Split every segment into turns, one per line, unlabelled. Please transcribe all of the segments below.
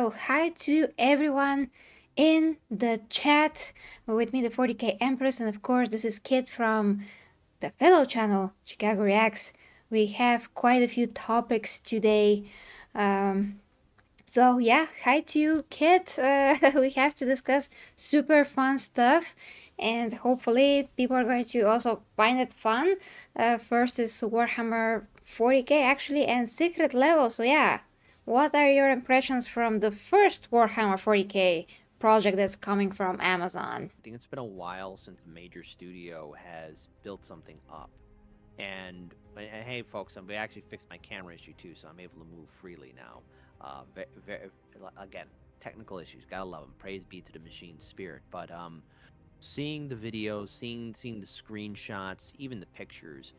So hi to everyone in the chat with me, the 40k Empress, and of course this is Kit from the fellow channel Chicago Reacts. We have quite a few topics today. Um, so yeah, hi to you, Kit. We have to discuss super fun stuff, and hopefully people are going to also find it fun. First is Warhammer 40k actually, and secret level. So yeah, what are your impressions from the first Warhammer 40k project that's coming from Amazon?
I think it's been a while since a major studio has built something up. And hey, folks, we actually fixed my camera issue too, so I'm able to move freely now. Again, technical issues, gotta love them. Praise be to the machine spirit. But seeing the videos, seeing the screenshots, even the pictures,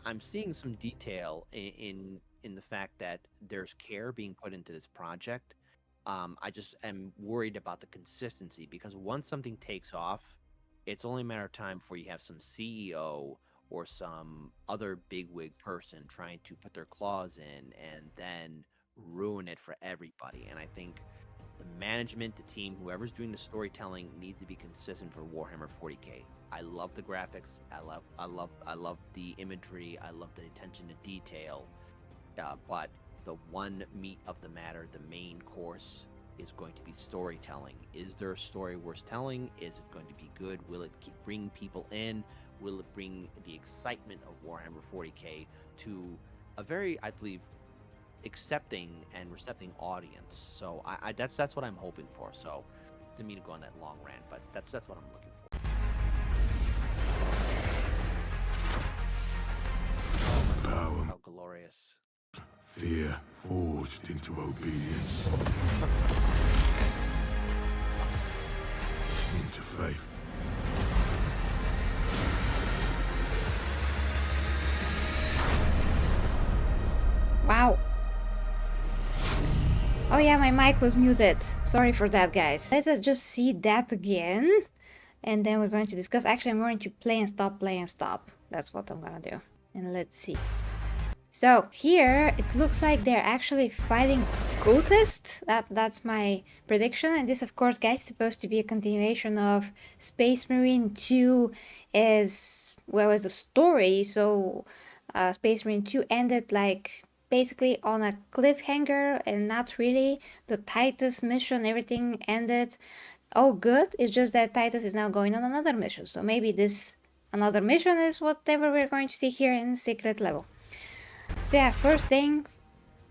I'm seeing some detail in the fact that there's care being put into this project. I just am worried about the consistency because once something takes off, it's only a matter of time before you have some CEO or some other bigwig person trying to put their claws in and then ruin it for everybody. And I think the management, the team, whoever's doing the storytelling needs to be consistent for Warhammer 40K. I love the graphics. I love the imagery. I love the attention to detail. But the one meat of the matter, the main course, is going to be storytelling. Is there a story worth telling? Is it going to be good? Will it bring people in? Will it bring the excitement of Warhammer 40K to a very, I believe, accepting and recepting audience? So that's what I'm hoping for. So didn't mean to go on that long rant, but that's what I'm looking for. Oh my God, how glorious!
Fear forged into obedience. Into faith.
Wow. Oh yeah, my mic was muted. Sorry for that, guys. Let us just see that again. And then we're going to discuss. Actually, I'm going to play and stop, play and stop. That's what I'm gonna do. And let's see. So here it looks like they're actually fighting cultists. That's my prediction. And this, of course, guys, is supposed to be a continuation of Space Marine 2 as well as a story. So Space Marine 2 ended like basically on a cliffhanger and not really. The Titus mission, everything ended oh good. It's just that Titus is now going on another mission. So maybe this another mission is whatever we're going to see here in secret level. So yeah, first thing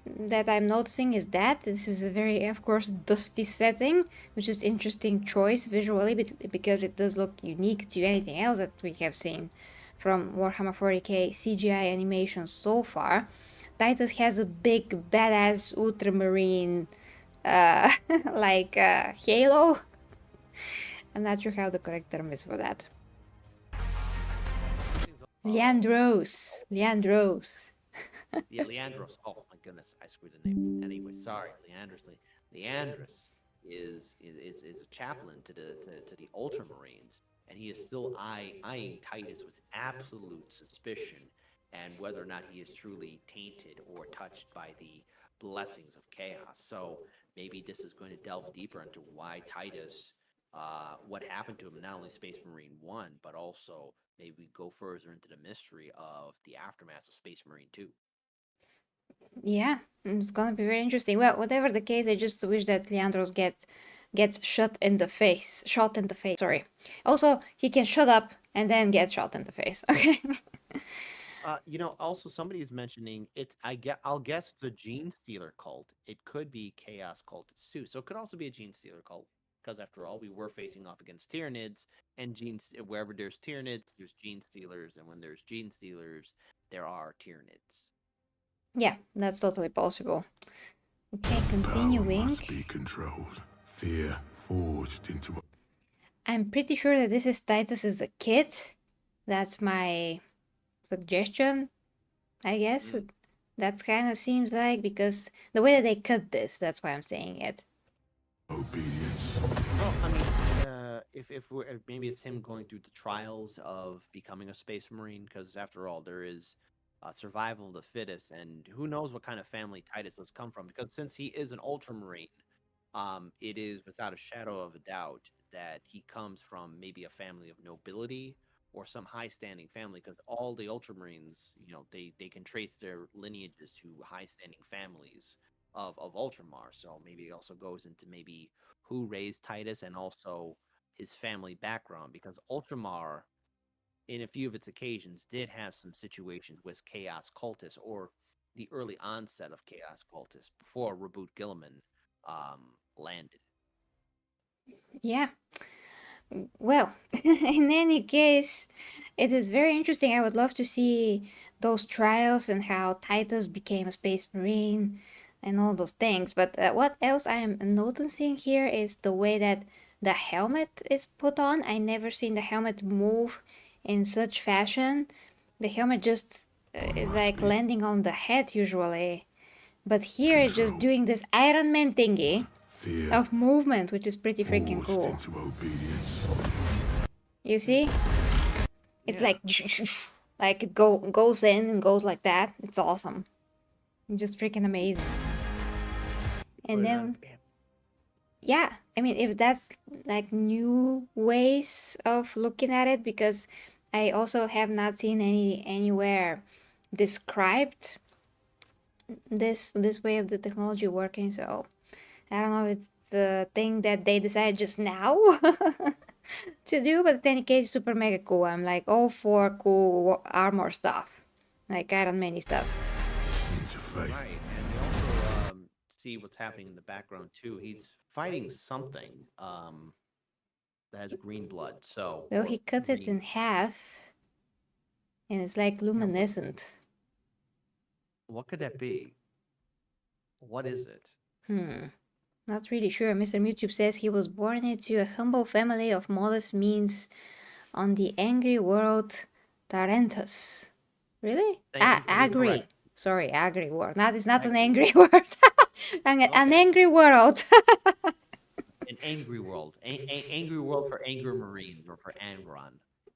that I'm noticing is that this is a very, of course, dusty setting, which is interesting choice visually because it does look unique to anything else that we have seen from Warhammer 40k CGI animation so far. Titus has a big badass ultramarine like halo. I'm not sure how the correct term is for that. Leandros. Leandros.
Yeah, Leandros. Oh my goodness, I screwed the name. Anyway, sorry, Leandros. Leandros is a chaplain to the Ultramarines, and he is still eyeing Titus with absolute suspicion, and whether or not he is truly tainted or touched by the blessings of chaos. So maybe this is going to delve deeper into why Titus, what happened to him, not only Space Marine 1, but also maybe go further into the mystery of the aftermath of Space Marine 2.
Yeah, it's gonna be very interesting. Well, whatever the case, I just wish that Leandros gets shot in the face. Shot in the face. Sorry. Also, he can shut up and then get shot in the face. Okay.
Also somebody is mentioning it's. I'll guess it's a gene stealer cult. It could be chaos cultists too. So it could also be a gene stealer cult because after all, we were facing off against Tyranids, and wherever there's Tyranids, there's gene stealers, and when there's gene stealers, there are Tyranids.
Yeah, that's totally possible. Okay,
Power
continuing.
must be controlled. Fear forged into.
I'm pretty sure that this is Titus as a kid. That's my suggestion, I guess.
Mm.
That's kind of seems like because the way that they cut this, that's why I'm saying it.
Obedience.
Well, I mean, if maybe it's him going through the trials of becoming a space marine, because after all, there is survival of the fittest, and who knows what kind of family Titus has come from? Because since he is an ultramarine, it is without a shadow of a doubt that he comes from maybe a family of nobility or some high-standing family, because all the Ultramarines, they can trace their lineages to high-standing families of Ultramar. So maybe it also goes into maybe who raised Titus and also his family background, because Ultramar, in a few of its occasions, did have some situations with Chaos Cultists, or the early onset of Chaos Cultists before Reboot Gilliman landed.
Yeah. Well, in any case, it is very interesting. I would love to see those trials and how Titus became a space marine and all those things. But what else I am noticing here is the way that the helmet is put on. I never seen the helmet move in such fashion. The helmet just
I
is
must
like
be
landing on the head usually. But here it's just
control.
doing this Iron Man thingy
Fear
of movement, which is pretty freaking
forged
cool.
into obedience.
You see? It's
Yeah.
like like it goes in and goes like that. It's awesome. Just freaking amazing.
Put
And
it on
then
camp.
yeah, I mean if that's like new ways of looking at it, because I also have not seen anywhere described this way of the technology working, so I don't know if it's the thing that they decided just now to do, but in any case, super mega cool. I'm like all for cool armor stuff, like Iron Man stuff.
Into faith.
Right, and we also see what's happening in the background too. He's fighting something that has green blood, so
Well,
or
he cut it
green.
in half, and it's like
Yeah,
luminescent.
what could that be? What is it?
Hmm. Not really sure. Mr. YouTube says he was born into a humble family of modest means on the angry world Tarentus. Really?
Thank you
Ah,
for the
agri.
correct.
Sorry, agri world. Not it's not an
Agri
angry
world.
word. An
Okay,
angry world.
an angry world. Angry world for angry marines or for Angron.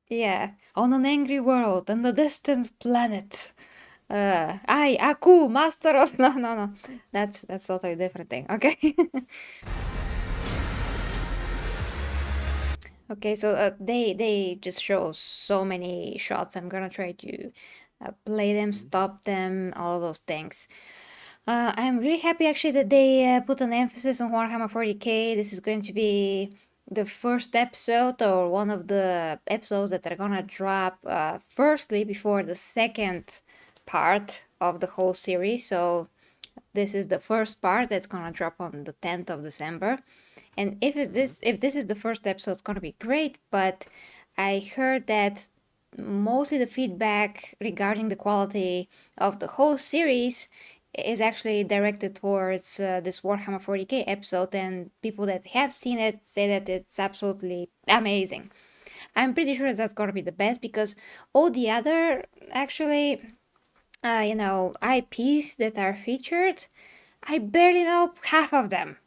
Yeah, on an angry world on a distant planet. I, Aku, master of no. That's totally different thing. Okay. Okay, so they just show so many shots. I'm gonna try to play them,
Mhm.
stop them, all of those things. I'm really happy actually that they put an emphasis on Warhammer 40k. This is going to be the first episode or one of the episodes that are gonna drop firstly before the second part of the whole series. So this is the first part that's gonna drop on the 10th of December. And
Mhm.
if this is the first episode, it's gonna be great. But I heard that mostly the feedback regarding the quality of the whole series is actually directed towards this Warhammer 40k episode, and people that have seen it say that it's absolutely amazing. I'm pretty sure that's gonna be the best because all the other actually, IPs that are featured, I barely know half of them.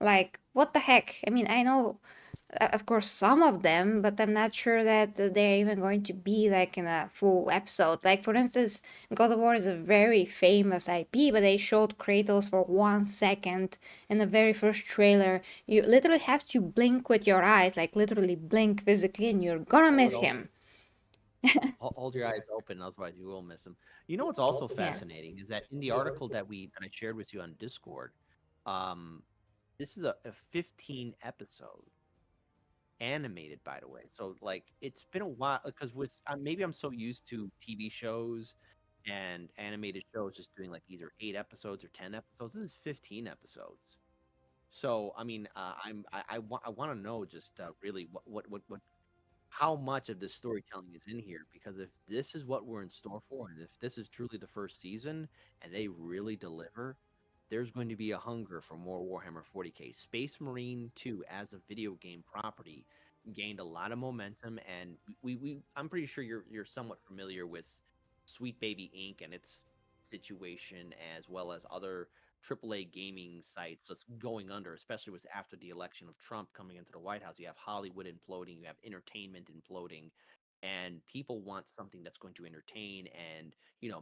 Like, what the heck? I mean, I know, of course, some of them, but I'm not sure that they're even going to be like in a full episode. Like, for instance, God of War is a very famous IP, but they showed Kratos for 1 second in the very first trailer. You literally have to blink with your eyes, like literally blink physically, and you're gonna
Hold
miss
it open.
him.
Hold your eyes open, otherwise you will miss them. You know what's also
Yeah.
fascinating is that in the article that I shared with you on Discord, um, this is a 15 episode animated, by the way. So like it's been a while because with maybe I'm so used to TV shows and animated shows just doing like either 8 episodes or 10 episodes. This is 15 episodes. So I mean, I want to know just really what how much of this storytelling is in here, because if this is what we're in store for, and if this is truly the first season and they really deliver, there's going to be a hunger for more Warhammer 40k. Space Marine 2 as a video game property gained a lot of momentum, and we I'm pretty sure you're somewhat familiar with Sweet Baby Inc. and its situation, as well as other AAA gaming sites just going under, especially with after the election of Trump coming into the White House. You have Hollywood imploding, you have entertainment imploding, and people want something that's going to entertain and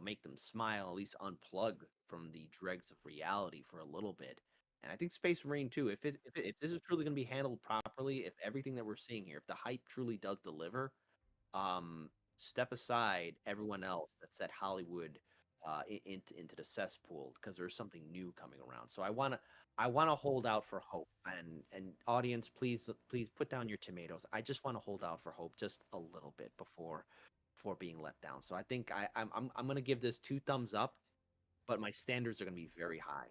make them smile, at least unplug from the dregs of reality for a little bit. and I think Space Marine too. If this is truly going to be handled properly, if everything that we're seeing here, if the hype truly does deliver, step aside everyone else that set Hollywood into the cesspool, because there's something new coming around. So I wanna hold out for hope, and audience, please put down your tomatoes. I just want to hold out for hope just a little bit before being let down. So I think I'm gonna give this 2 thumbs up, but my standards are gonna be very high.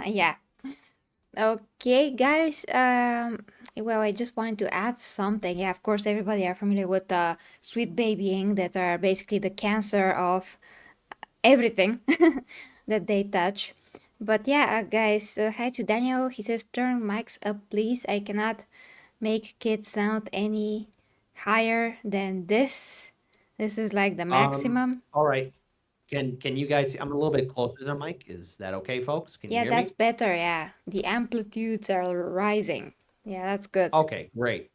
Yeah. Okay, guys. Well, I just wanted to add something. Yeah, of course, everybody are familiar with sweet babying, that are basically the cancer of everything that they touch. But yeah, guys, hi to Daniel. He says, turn mics up, please. I cannot make kids sound any higher than this. This is like the maximum.
All right. Can you guys? I'm a little bit closer to the mic. Is that okay, folks? Can you
Yeah,
hear
that's
me?
better. Yeah, the amplitudes are rising. Yeah, that's good.
Okay, great.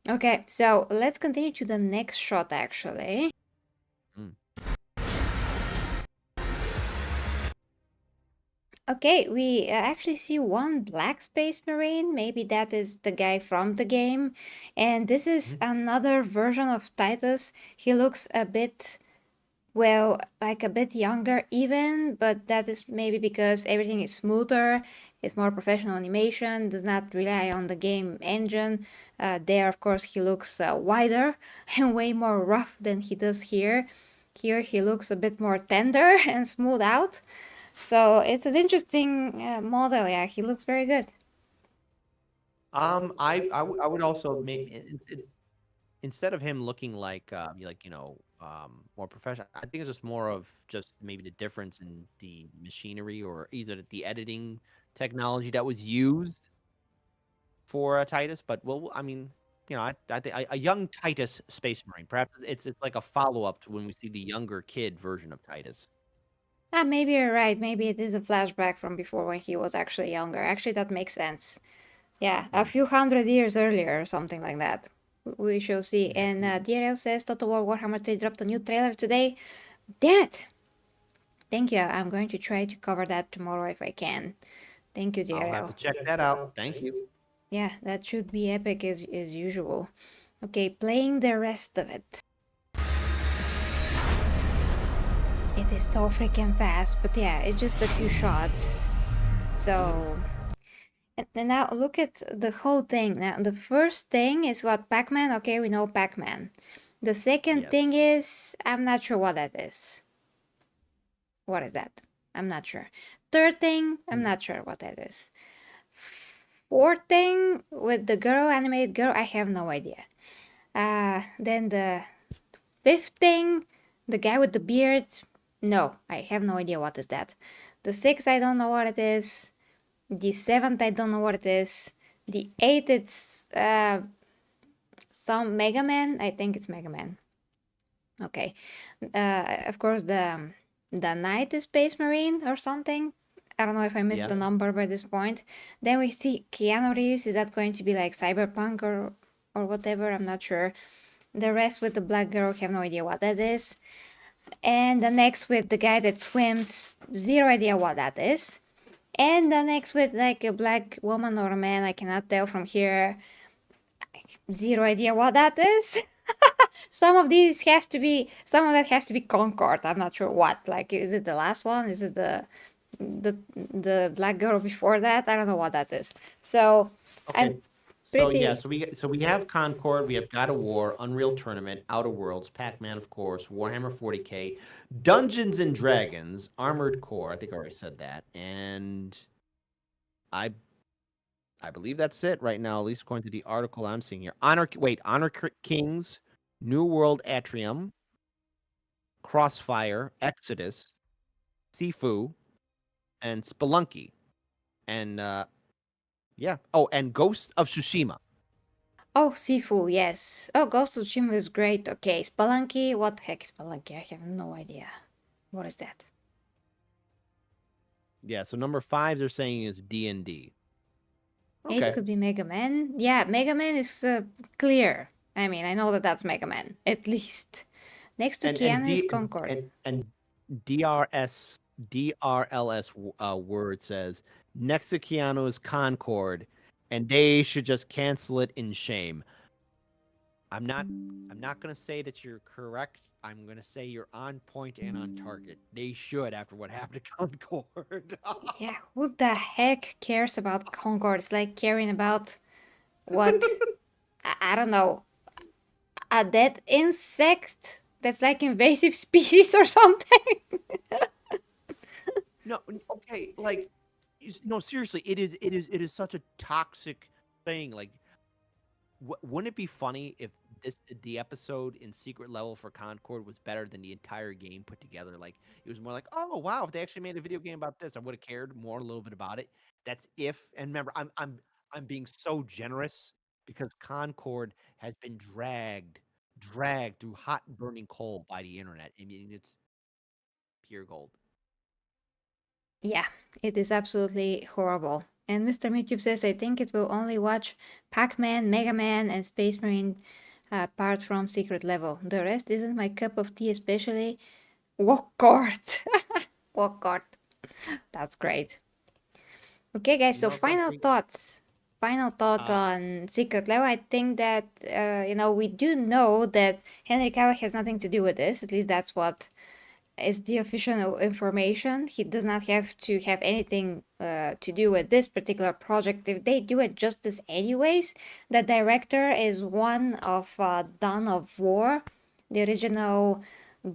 Okay, so let's continue to the next shot actually.
Mm.
Okay, we actually see one black space marine. Maybe that is the guy from the game. And this is another version of Titus. He looks a bit, well, like a bit younger even, but that is maybe because everything is smoother. It's more professional animation, does not rely on the game engine. There, of course, he looks wider and way more rough than he does here. Here he looks a bit more tender and smooth out. So it's an interesting model. Yeah, he looks very good.
I would also make instead of him looking like more professional. I think it's just more of just maybe the difference in the machinery, or either the editing technology that was used for Titus. But well, I mean, I think a young Titus Space Marine. Perhaps it's like a follow up to when we see the younger kid version of Titus.
Ah, maybe you're right. Maybe it is a flashback from before when he was actually younger. Actually, that makes sense. Yeah, a few hundred years earlier or something like that. We shall see. And DRL says Total War Warhammer 3 dropped a new trailer today. Damn it! Thank you. I'm going to try to cover that tomorrow if I can. Thank you,
I'll have to
DRL.
check that out. Thank you.
Yeah, that should be epic as usual. Okay, playing the rest of it. It is so freaking fast, but yeah, it's just a few shots. So, and now look at the whole thing. Now, the first thing is what, Pac-Man? Okay, we know Pac-Man. The second thing is, I'm not sure what that is. What is that? I'm not sure. Third thing, I'm not sure what that is. Fourth thing, with the girl, animated girl, I have no idea. Then the fifth thing, the guy with the beard, no, I have no idea what is that. The sixth, I don't know what it is. The seventh, I don't know what it is. The eighth, it's some Mega Man. I think it's Mega Man. Okay. Of course, the ninth is Space Marine or something. I don't know if I missed the number by this point. Then we see Keanu Reeves. Is that going to be like Cyberpunk or whatever? I'm not sure. The rest with the black girl, have no idea what that is. And the next with the guy that swims, zero idea what that is. And the next with like a black woman or a man, I cannot tell from here. Zero idea what that is. Some of that has to be Concord. I'm not sure what. Like, is it the last one? Is it the black girl before that? I don't know what that is. So
Okay.
pretty...
So we have Concord, we have God of War, Unreal Tournament, Outer Worlds, Pac-Man, of course, Warhammer 40K, Dungeons and Dragons, Armored Core. I think I already said that, and I believe that's it right now, at least according to the article I'm seeing here. Honor Kings, New World Atrium, Crossfire, Exodus, Sifu, and Spelunky, and yeah. Oh, and Ghost of Tsushima.
Oh, Sifu, yes. Oh, Ghost of Tsushima is great. Okay, Spelunky. What the heck is Spelunky? I have no idea. What is that?
Yeah, so number 5 they're saying is D&D.
Okay. It could be Mega Man. Yeah, Mega Man is clear. I mean, I know that that's Mega Man, at least. Next to Keanu is Concord.
And DRS DRLS word says next to Keanu is Concord, and they should just cancel it in shame. I'm not gonna say that you're correct. I'm gonna say you're on point and on target. They should after what happened to Concord.
Yeah, who the heck cares about Concord? It's like caring about what? I don't know. A dead insect that's like invasive species or something.
No, okay, like no, seriously, it is such a toxic thing. Like, wouldn't it be funny if the episode in Secret Level for Concord was better than the entire game put together? Like, it was more like, oh wow, if they actually made a video game about this, I would have cared more a little bit about it. That's if, and remember, I'm being so generous because Concord has been dragged through hot burning coal by the internet. I mean, it's pure gold.
Yeah, it is absolutely horrible. And Mr. Mitube says, I think it will only watch Pac-Man, Mega Man, and Space Marine apart from Secret Level. The rest isn't my cup of tea, especially Walkart. Walkart. That's great. Okay, guys,
You
so
know something?
Final thoughts
Uh,
on Secret Level. I think that, we do know that Henry Cavill has nothing to do with this. At least that's what is the official information. He does not have to have anything to do with this particular project. If they do it justice anyways, the director is one of Dawn of War, the original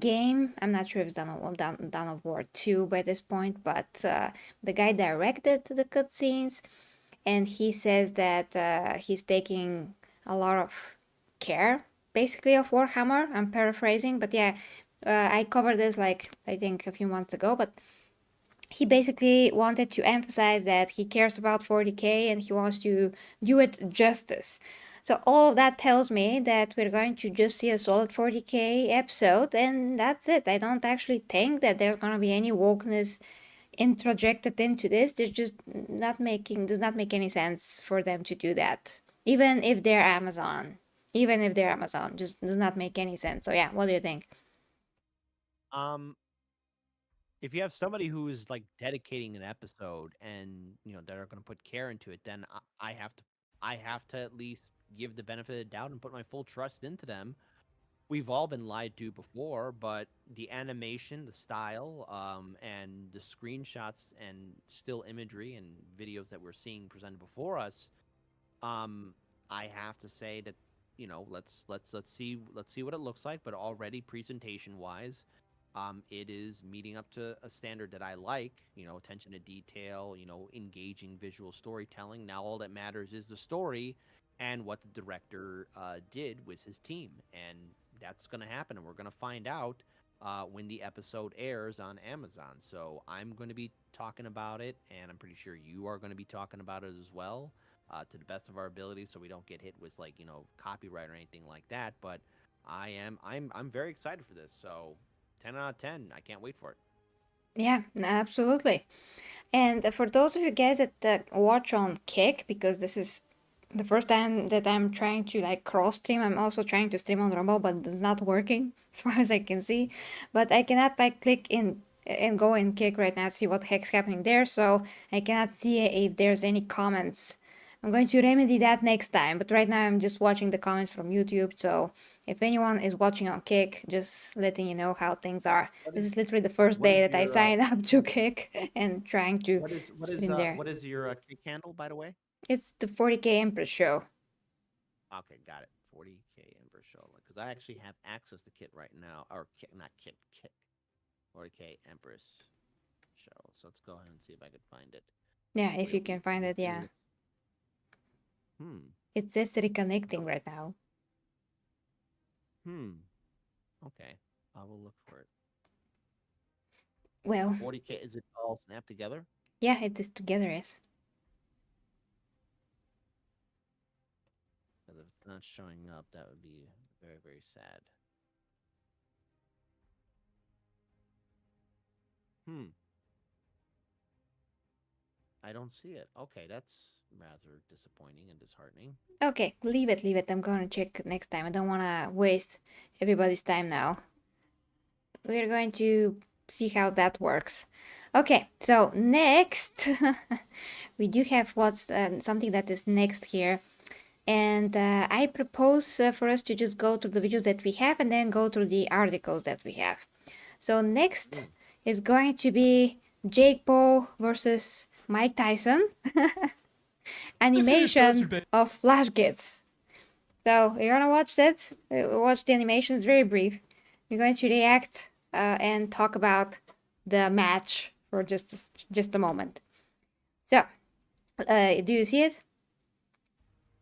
game. I'm not sure if it's Dawn of War 2 by this point, but the guy directed the cutscenes, and he says that he's taking a lot of care, basically, of Warhammer. I'm paraphrasing, but yeah, I covered this like I think a few months ago, but he basically wanted to emphasize that he cares about 40k and he wants to do it justice. So all of that tells me that we're going to just see a solid 40k episode, and that's it. I don't actually think that there's gonna be any wokeness introjected into this. They're just not making does not make any sense for them to do that. Even if they're Amazon. Even if they're Amazon, just does not make any sense. So yeah, what do you think?
um, if you have somebody who is like dedicating an episode and that are going to put care into it, then I have to at least give the benefit of the doubt and put my full trust into them. We've all been lied to before, but the animation, the style, and the screenshots and still imagery and videos that we're seeing presented before us, um, I have to say that let's see what it looks like. But already presentation wise, it is meeting up to a standard that I like. Attention to detail, engaging visual storytelling. Now all that matters is the story and what the director did with his team, and that's going to happen, and we're going to find out when the episode airs on Amazon. So I'm going to be talking about it, and I'm pretty sure you are going to be talking about it as well, to the best of our ability, so we don't get hit with like copyright or anything like that. But I'm very excited for this. So 10 out of 10. I can't wait for it.
Yeah, absolutely. And for those of you guys that watch on Kick, because this is the first time that I'm trying to like cross stream. I'm also trying to stream on Rumble, but it's not working as far as I can see. But I cannot like click in and go in Kick right now to see what the heck's happening there, so I cannot see if there's any comments. I'm going to remedy that next time, but right now I'm just watching the comments from YouTube, so if anyone is watching on Kick, just letting you know how things are.
What
This
is
is literally the first
what
day
is
that I
your
signed up to Kick and trying to stream there.
what is your kick handle, by the way?
It's the 40k Empress show.
Okay, got it. 40K Ember Show. Because I actually have access to Kit right now, or Kit, not Kit, Kit. 40K Empress Show. So let's go ahead and see if I can find it.
Yeah, if you can find it, yeah.
Hmm.
It says reconnecting right now.
Okay. I will look for it.
Well,
40K, is it all snapped together?
yeah, it is together, yes.
Because if it's not showing up, that would be very, very sad. I don't see it. Okay, that's rather disappointing and disheartening.
Okay, leave it. I'm gonna check next time. I don't wanna waste everybody's time now. We're going to see how that works. Okay, so next we do have what's something that is next here. And I propose for us to just go through the videos that we have and then go through the articles that we have. So next is going to be Jake Paul versus Mike Tyson animation of Flash Kids. So you're gonna watch that, watch the animation, it's very brief. We're going to react and talk about the match for just a moment. So, do you see it?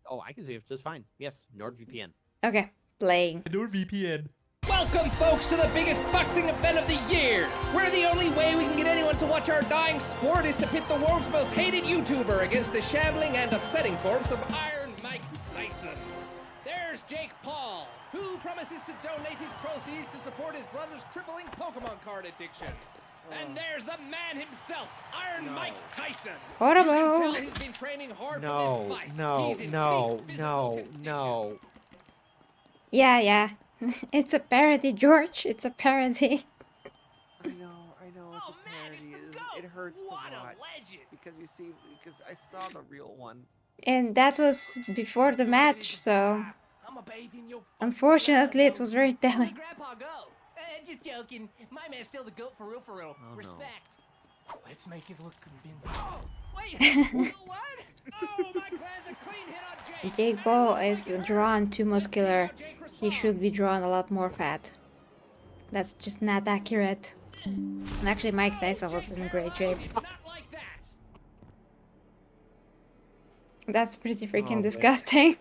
Oh, I can see it just fine. Yes, NordVPN.
Okay, playing.
NordVPN.
Welcome, folks, to the biggest boxing event of the year, where the only way we can get anyone to watch our dying sport is to pit the world's most hated YouTuber against the shambling and upsetting corpse of Iron Mike Tyson. There's Jake Paul, who promises to donate his proceeds to support his brother's crippling Pokemon card addiction. And there's the man himself, Iron Mike Tyson.
Horrible.
You can tell he's been training hard for
No,
this fight.
no,
He's in
no,
peak physical
no,
condition.
no.
Yeah. It's a parody, George. It's a parody.
I know, it's
Oh,
a
man,
parody.
it's the
It
GOAT.
hurts to
What a
watch.
legend.
Because you see, because I saw the real one.
And that was before the match, so
I'ma bathe in your
unfortunately it was very
Where'd
telling.
Grandpa go? Just joking. My man's still the GOAT for real, for real.
Oh, no.
Respect. Let's make it look convincing. Oh, wait. What? Oh, my clan's a clean hit on Jake.
Jake Paul is drawn too muscular. He should be drawn a lot more fat. That's just not accurate. And actually, Mike Tyson was in great shape.
It's not like that.
That's pretty freaking
Oh, man.
disgusting.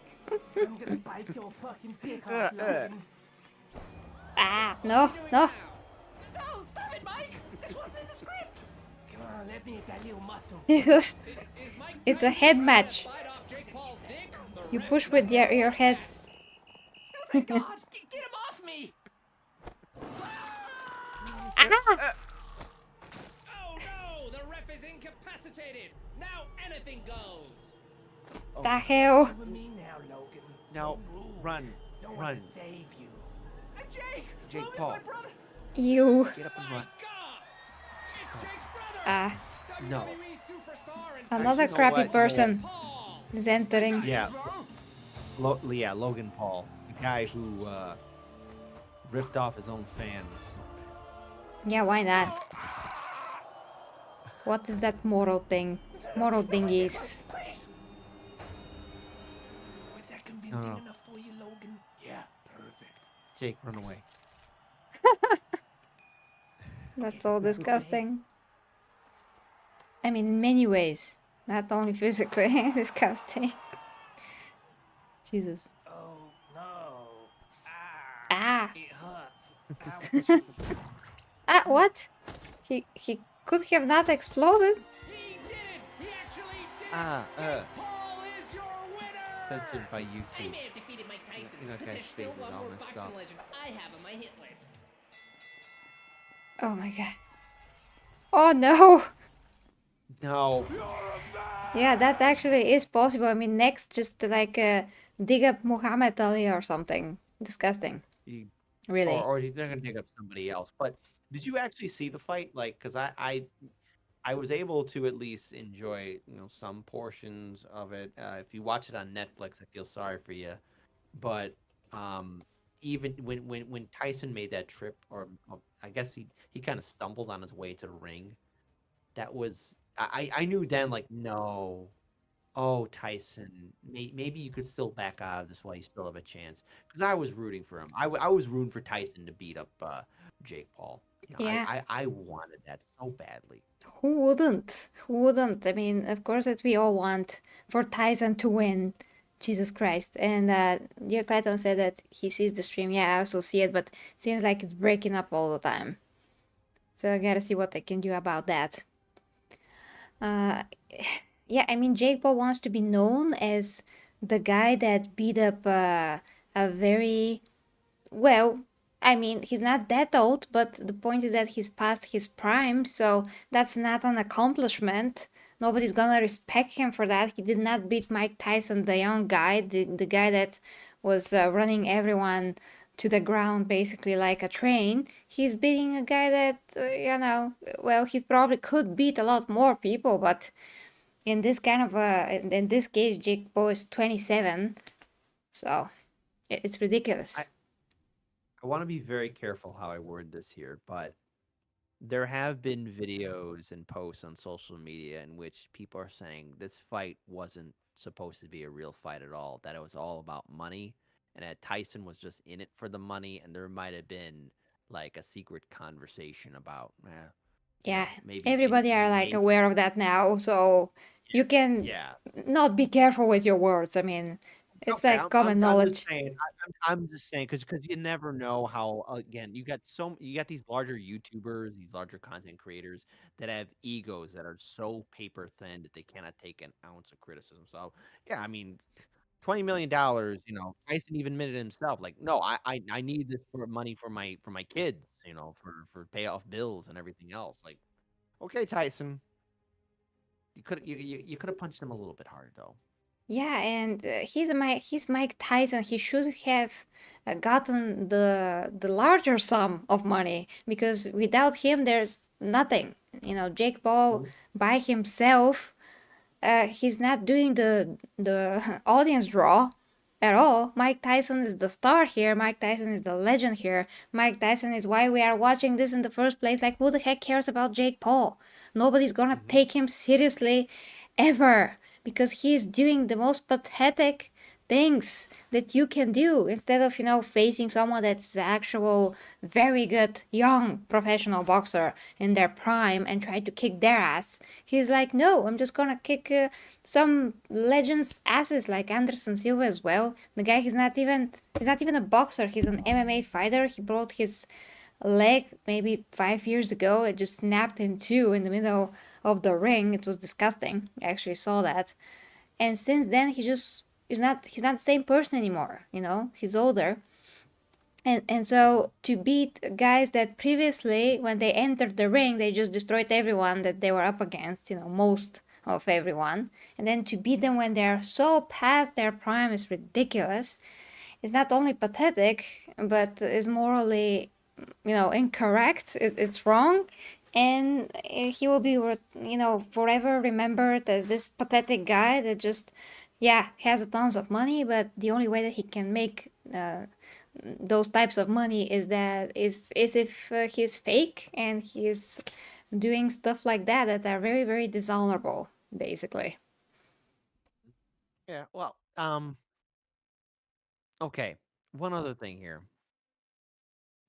I'm gonna bite your fucking dick off, Logan.
Ah, no.
No, stop it, Mike. This wasn't in the script. Come on, let me hit that little muscle.
It's a head match. You push with your head.
Oh my God, get him off me!
Ah!
Oh no, the ref is incapacitated. Now anything goes.
The hell?
Over me now, Logan.
No,
rules.
run,
No one
run.
can save you. Jake,
Jake
Logan's
Paul.
my brother.
You.
Get up and
My
run.
God, it's Jake's brother.
Ah,
No.
WWE superstar and
another
you know
crappy
what?
person
Paul.
is entering.
Yeah, Logan Paul, the guy who ripped off his own fans.
Yeah, why not? What is that moral thing? Moral thingies.
Please. Was that convincing
No.
enough for you, Logan? Yeah, perfect.
Jake, run away.
That's all disgusting. I mean, in many ways. Not only physically disgusting. Jesus.
Oh no.
Ah.
It hurts. Ouch.
Ah, what? He could have not exploded?
He did it! He actually did
Ah,
it! Paul is your winner!
censored by
I
YouTube.
may have defeated Mike Tyson,
You know,
but
guy's
there's still
face is
one
all
more
messed
boxing
up.
legend I have on my hit list.
Oh my god. Oh no!
No.
Yeah, that actually is possible. I mean, next, just like dig up Muhammad Ali or something. Disgusting.
He,
Really.
or he's not gonna dig up somebody else. But did you actually see the fight? Like, because I was able to at least enjoy, some portions of it. If you watch it on Netflix, I feel sorry for you. But even when Tyson made that trip, or I guess he kind of stumbled on his way to the ring. That was I knew then, like, no. Oh, Tyson, maybe you could still back out of this while you still have a chance. Because I was rooting for him. I was rooting for Tyson to beat up Jake Paul.
Yeah.
I wanted that so badly.
Who wouldn't? Who wouldn't? I mean, of course that we all want for Tyson to win. Jesus Christ. And Dear Titan said that he sees the stream. Yeah, I also see it, but seems like it's breaking up all the time. So I gotta see what I can do about that. Yeah, I mean, Jake Paul wants to be known as the guy that beat up a very, well, I mean, he's not that old, but the point is that he's past his prime, so that's not an accomplishment. Nobody's gonna respect him for that. He did not beat Mike Tyson, the young guy, the guy that was running everyone to the ground basically like a train. He's beating a guy that, well, he probably could beat a lot more people, but in this kind of in this case, Jake Paul is 27, so it's ridiculous.
I want to be very careful how I word this here, but there have been videos and posts on social media in which people are saying this fight wasn't supposed to be a real fight at all, that it was all about money, and that Tyson was just in it for the money, and there might have been like a secret conversation about,
Yeah,
maybe,
everybody are like aware of that now, so you can
yeah.
not be careful with your words. I mean, it's
Okay,
like common knowledge.
I'm just saying, because you never know how. Again, you got these larger YouTubers, these larger content creators that have egos that are so paper thin that they cannot take an ounce of criticism. So yeah, I mean, $20 million. Tyson even admitted himself, like, no, I need this for money for my kids. For pay off bills and everything else. Like, okay, Tyson, you could have punched him a little bit harder though.
Yeah, and he's Mike Tyson. He should have gotten the larger sum of money because without him, there's nothing. Jake Paul by himself, he's not doing the audience draw at all. Mike Tyson is the star here. Mike Tyson is the legend here. Mike Tyson is why we are watching this in the first place. Like, who the heck cares about Jake Paul? Nobody's gonna take him seriously ever because he's doing the most pathetic things that you can do instead of facing someone that's the actual very good young professional boxer in their prime and try to kick their ass. He's like, no, I'm just gonna kick some legends asses like Anderson Silva as well. The guy, he's not even a boxer, he's an MMA fighter. He broke his leg maybe 5 years ago. It just snapped in two in the middle of the ring. It was disgusting. I actually saw that. And since then he's not the same person anymore. He's older. And so to beat guys that previously when they entered the ring they just destroyed everyone that they were up against, most of everyone, and then to beat them when they're so past their prime is ridiculous. It's not only pathetic but is morally incorrect. It's wrong, and he will be forever remembered as this pathetic guy that just has tons of money, but the only way that he can make those types of money is if he's fake and he's doing stuff like that are very, very dishonorable, basically.
Yeah, well, okay. One other thing here.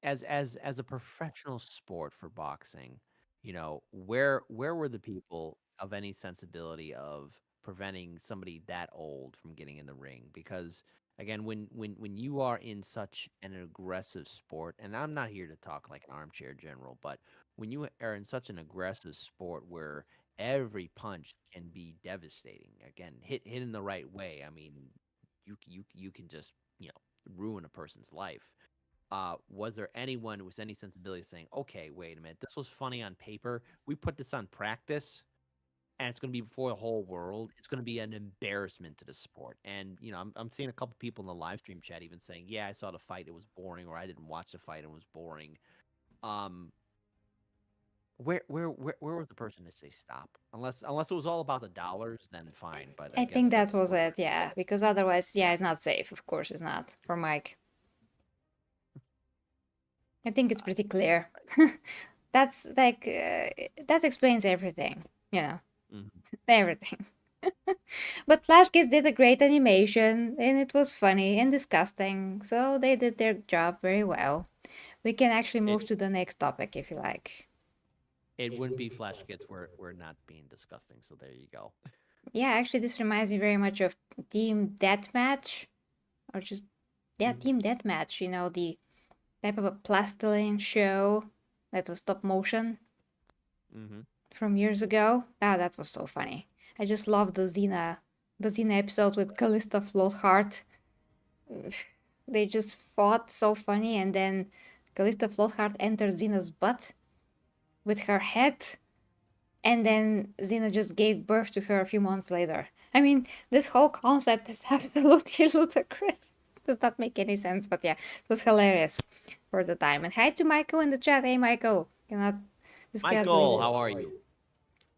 As a professional sport for boxing, where were the people of any sensibility of preventing somebody that old from getting in the ring? Because again, when you are in such an aggressive sport, and I'm not here to talk like an armchair general, but when you are in such an aggressive sport where every punch can be devastating, again, hit in the right way, I mean, you can just ruin a person's life. Was there anyone with any sensibility saying, okay, wait a minute, this was funny on paper. We put this on practice and it's going to be before the whole world. It's going to be an embarrassment to the sport. And, I'm seeing a couple people in the live stream chat even saying, yeah, I saw the fight. It was boring, or I didn't watch the fight. It was boring. Where was the person to say stop? Unless it was all about the dollars, then fine. But
I
guess
think that
that's
was
what
it, yeah, because otherwise, it's not safe. Of course it's not for Mike. I think it's pretty clear. That's like that explains everything,
Mhm.
everything. But Flash Kids did a great animation, and it was funny and disgusting, so they did their job very well. We can actually move to the next topic if you like.
It wouldn't be Flash Kids were not being disgusting. So there you go.
Yeah, actually, this reminds me very much of Team Deathmatch, or just Team Deathmatch. The type of a plastilene show that was stop motion
Mm-hmm.
from years ago. That was so funny. I just love the Xena episode with Callista Floatheart. They just fought so funny, and then Callista Floatheart enters Xena's butt with her head, and then Xena just gave birth to her a few months later. I mean, this whole concept is absolutely ludicrous. Does not make any sense, but yeah, it was hilarious for the time. And hi to Michael in the chat. Hey, Michael. Just can't believe
Michael,
it.
how are you?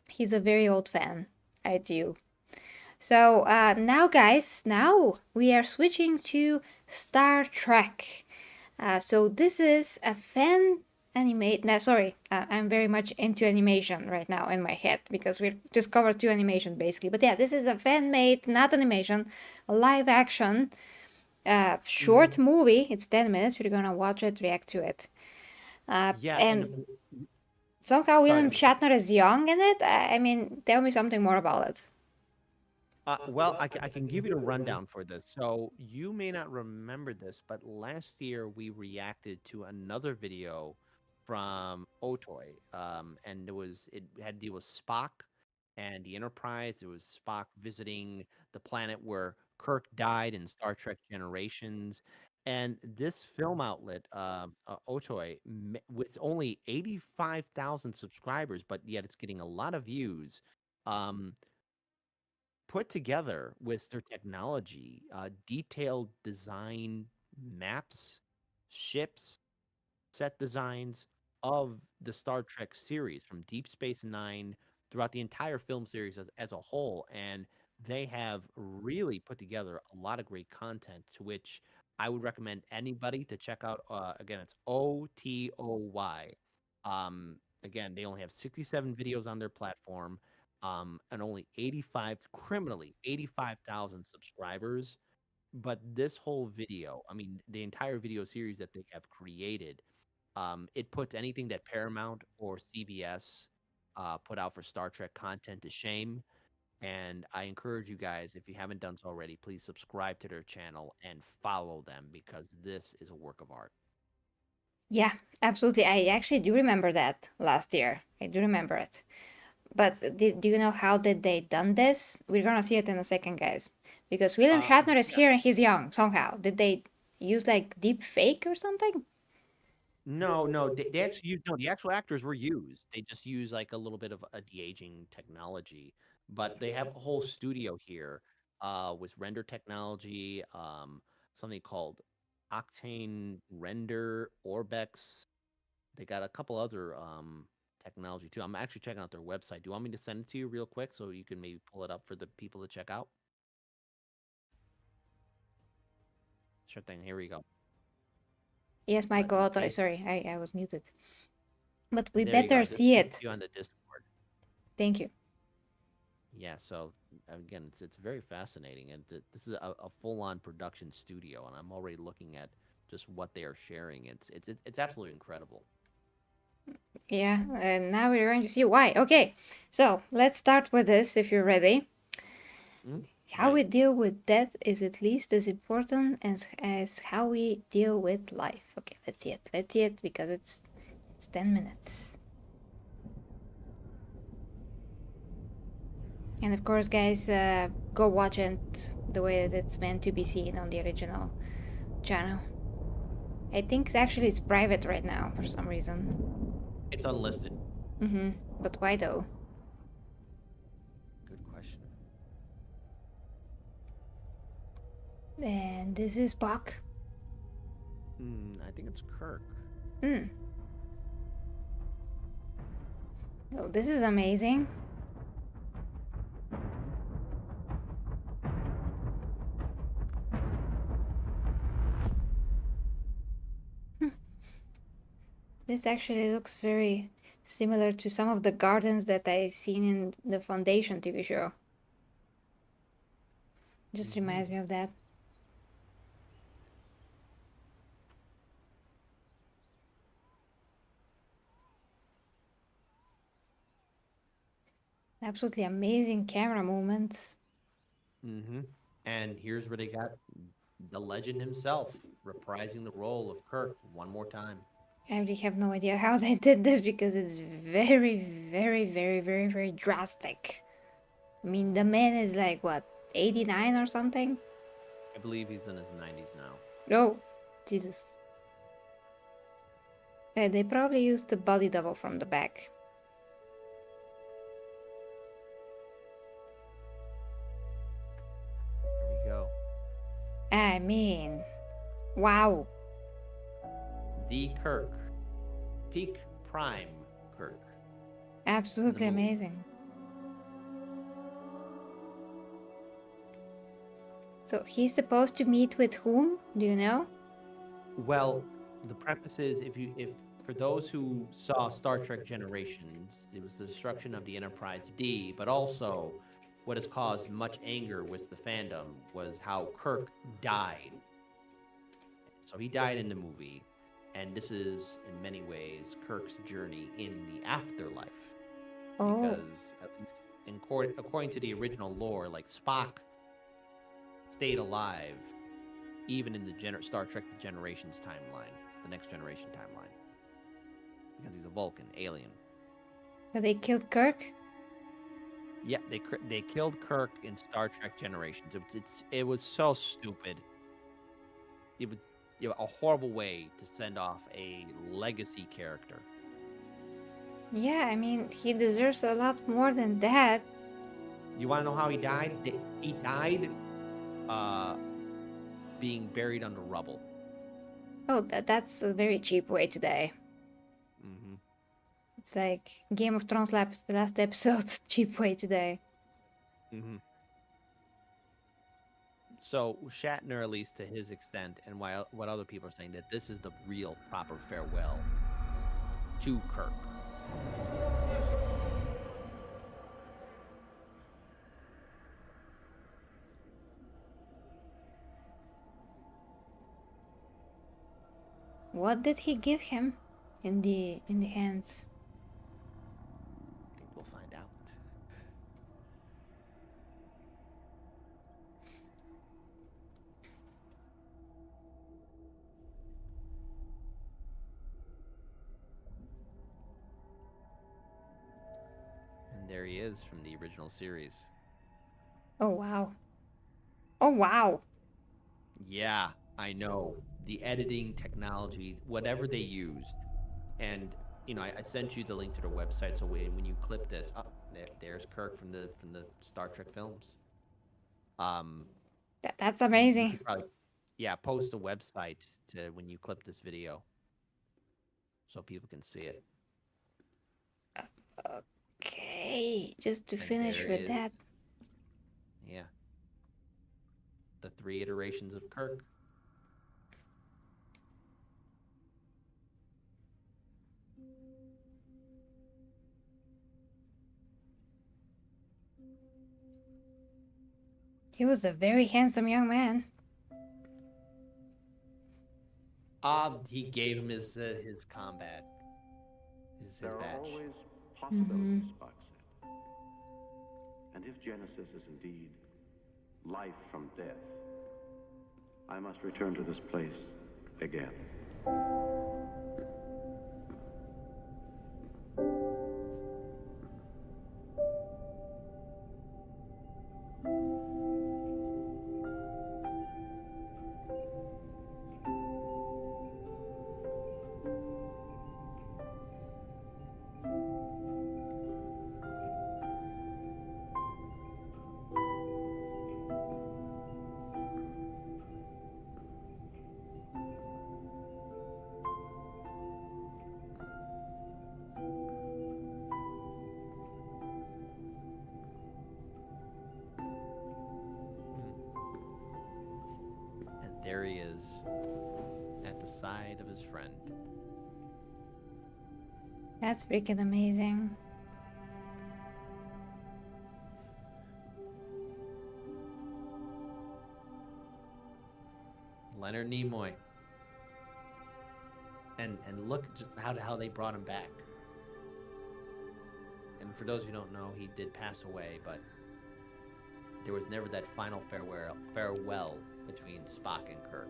He's a very old fan. I do. So now, guys, now we are switching to Star Trek. So this is a fan animate. No, sorry, I'm very much into animation right now in my head because we just covered 2 animations basically. But yeah, this is a fan-made, not animation, a live action short movie. It's 10 minutes. We're gonna watch it, react to it.
Yeah,
And somehow
sorry.
William Shatner is young in it. I mean, tell me something more about it.
Well, I can give you the rundown for this. So you may not remember this, but last year we reacted to another video from Otoy, and it had to deal with Spock and the Enterprise. It was Spock visiting the planet where Kirk died in Star Trek Generations, and this film outlet, Otoy, with only 85,000 subscribers, but yet it's getting a lot of views. Um, Put together with their technology, detailed design maps, ships, set designs of the Star Trek series from Deep Space Nine throughout the entire film series as a whole. And they have really put together a lot of great content to which I would recommend anybody to check out. Again, it's OTOY. Again, they only have 67 videos on their platform, and only 85,000 subscribers. But this whole video, I mean, the entire video series that they have created, it puts anything that Paramount or CBS put out for Star Trek content to shame. And I encourage you guys, if you haven't done so already, please subscribe to their channel and follow them because this is a work of art.
Yeah, absolutely. I actually do remember that last year. I do remember it. But do you know how did they done this? We're gonna see it in a second, guys. Because William Shatner is here and he's young somehow. Did they use like deep fake or something?
No, they actually used no. The actual actors were used. They just use like a little bit of a de-aging technology, but they have a whole studio here, with render technology, something called Octane Render, Orbex. They got a couple other technology too. I'm actually checking out their website. Do you want me to send it to you real quick so you can maybe pull it up for the people to check out? Sure thing. Here we go.
Yes, Michael Otto.
Okay.
Sorry, I was muted. But we
There you go.
better
Just
see
sent
it.
you on the Discord.
Thank you.
Yeah, so again, it's very fascinating, and this is a full-on production studio, and I'm already looking at just what they are sharing. It's absolutely incredible.
Yeah, and now we're going to see why. Okay, so let's start with this if you're ready. How we deal with death is at least as important as how we deal with life. Okay, let's see it. Let's see it because it's 10 minutes. And of course, guys, go watch it the way that it's meant to be seen on the original channel. I think actually it's private right now for some reason.
It's unlisted.
But why though?
Good question.
And this is Buck.
I think it's Kirk.
Oh, this is amazing. This actually looks very similar to some of the gardens that I seen in the Foundation TV show. Just reminds me of that. Absolutely amazing camera movements.
And here's where they got the legend himself reprising the role of Kirk one more time.
I really have no idea how they did this because it's very, very, very, very, very drastic. I mean, the man is like, what, 89 or something?
I believe he's in his 90s now.
Oh, Jesus. They probably used the body double from the back.
Here we go.
I mean, Wow.
The Kirk. Peak prime Kirk.
Absolutely
movie.
amazing. So he's supposed to meet with whom? Do you know?
Well, the premise is if for those who saw Star Trek Generations, it was the destruction of the Enterprise D, but also what has caused much anger with the fandom was how Kirk died. So he died in the movie, and this is in many ways Kirk's journey in the afterlife.
Oh,
Because at least according to the original lore, like Spock stayed alive even in the Star Trek The Generations timeline, the Next Generation timeline, because he's a Vulcan alien.
but they killed Kirk?
Yeah, they killed Kirk in Star Trek Generations. It was so stupid. It was a horrible way to send off a legacy character.
Yeah, I mean, he deserves a lot more than that.
You want to know how he died? He died being buried under rubble.
Oh, that's a very cheap way to die.
Mm-hmm.
It's like Game of Thrones last episode, cheap way to die.
Mm-hmm. So Shatner, at least to his extent, and what other people are saying, that this is the real proper farewell to Kirk.
What did he give him in the hands?
I think we'll find out. And there he is from the original series.
Oh wow. Oh wow.
Yeah, I know. The editing technology, whatever they used. And, I sent you the link to their website, so when you clip this, there's Kirk from the Star Trek films.
That's
We
amazing.
could probably, post a website to when you clip this video so people can see it.
Okay, just to
And
finish
there
with
is,
that.
yeah, the 3 iterations of Kirk.
He was a very handsome young man.
He gave him his combat, his
There are
badge.
always possibilities, Spock said. And if Genesis is indeed life from death, I must return to this place again.
And there he is at the side of his friend.
That's freaking amazing.
Leonard Nimoy. And look how they brought him back. And for those who don't know, he did pass away, but there was never that final farewell between Spock and Kirk.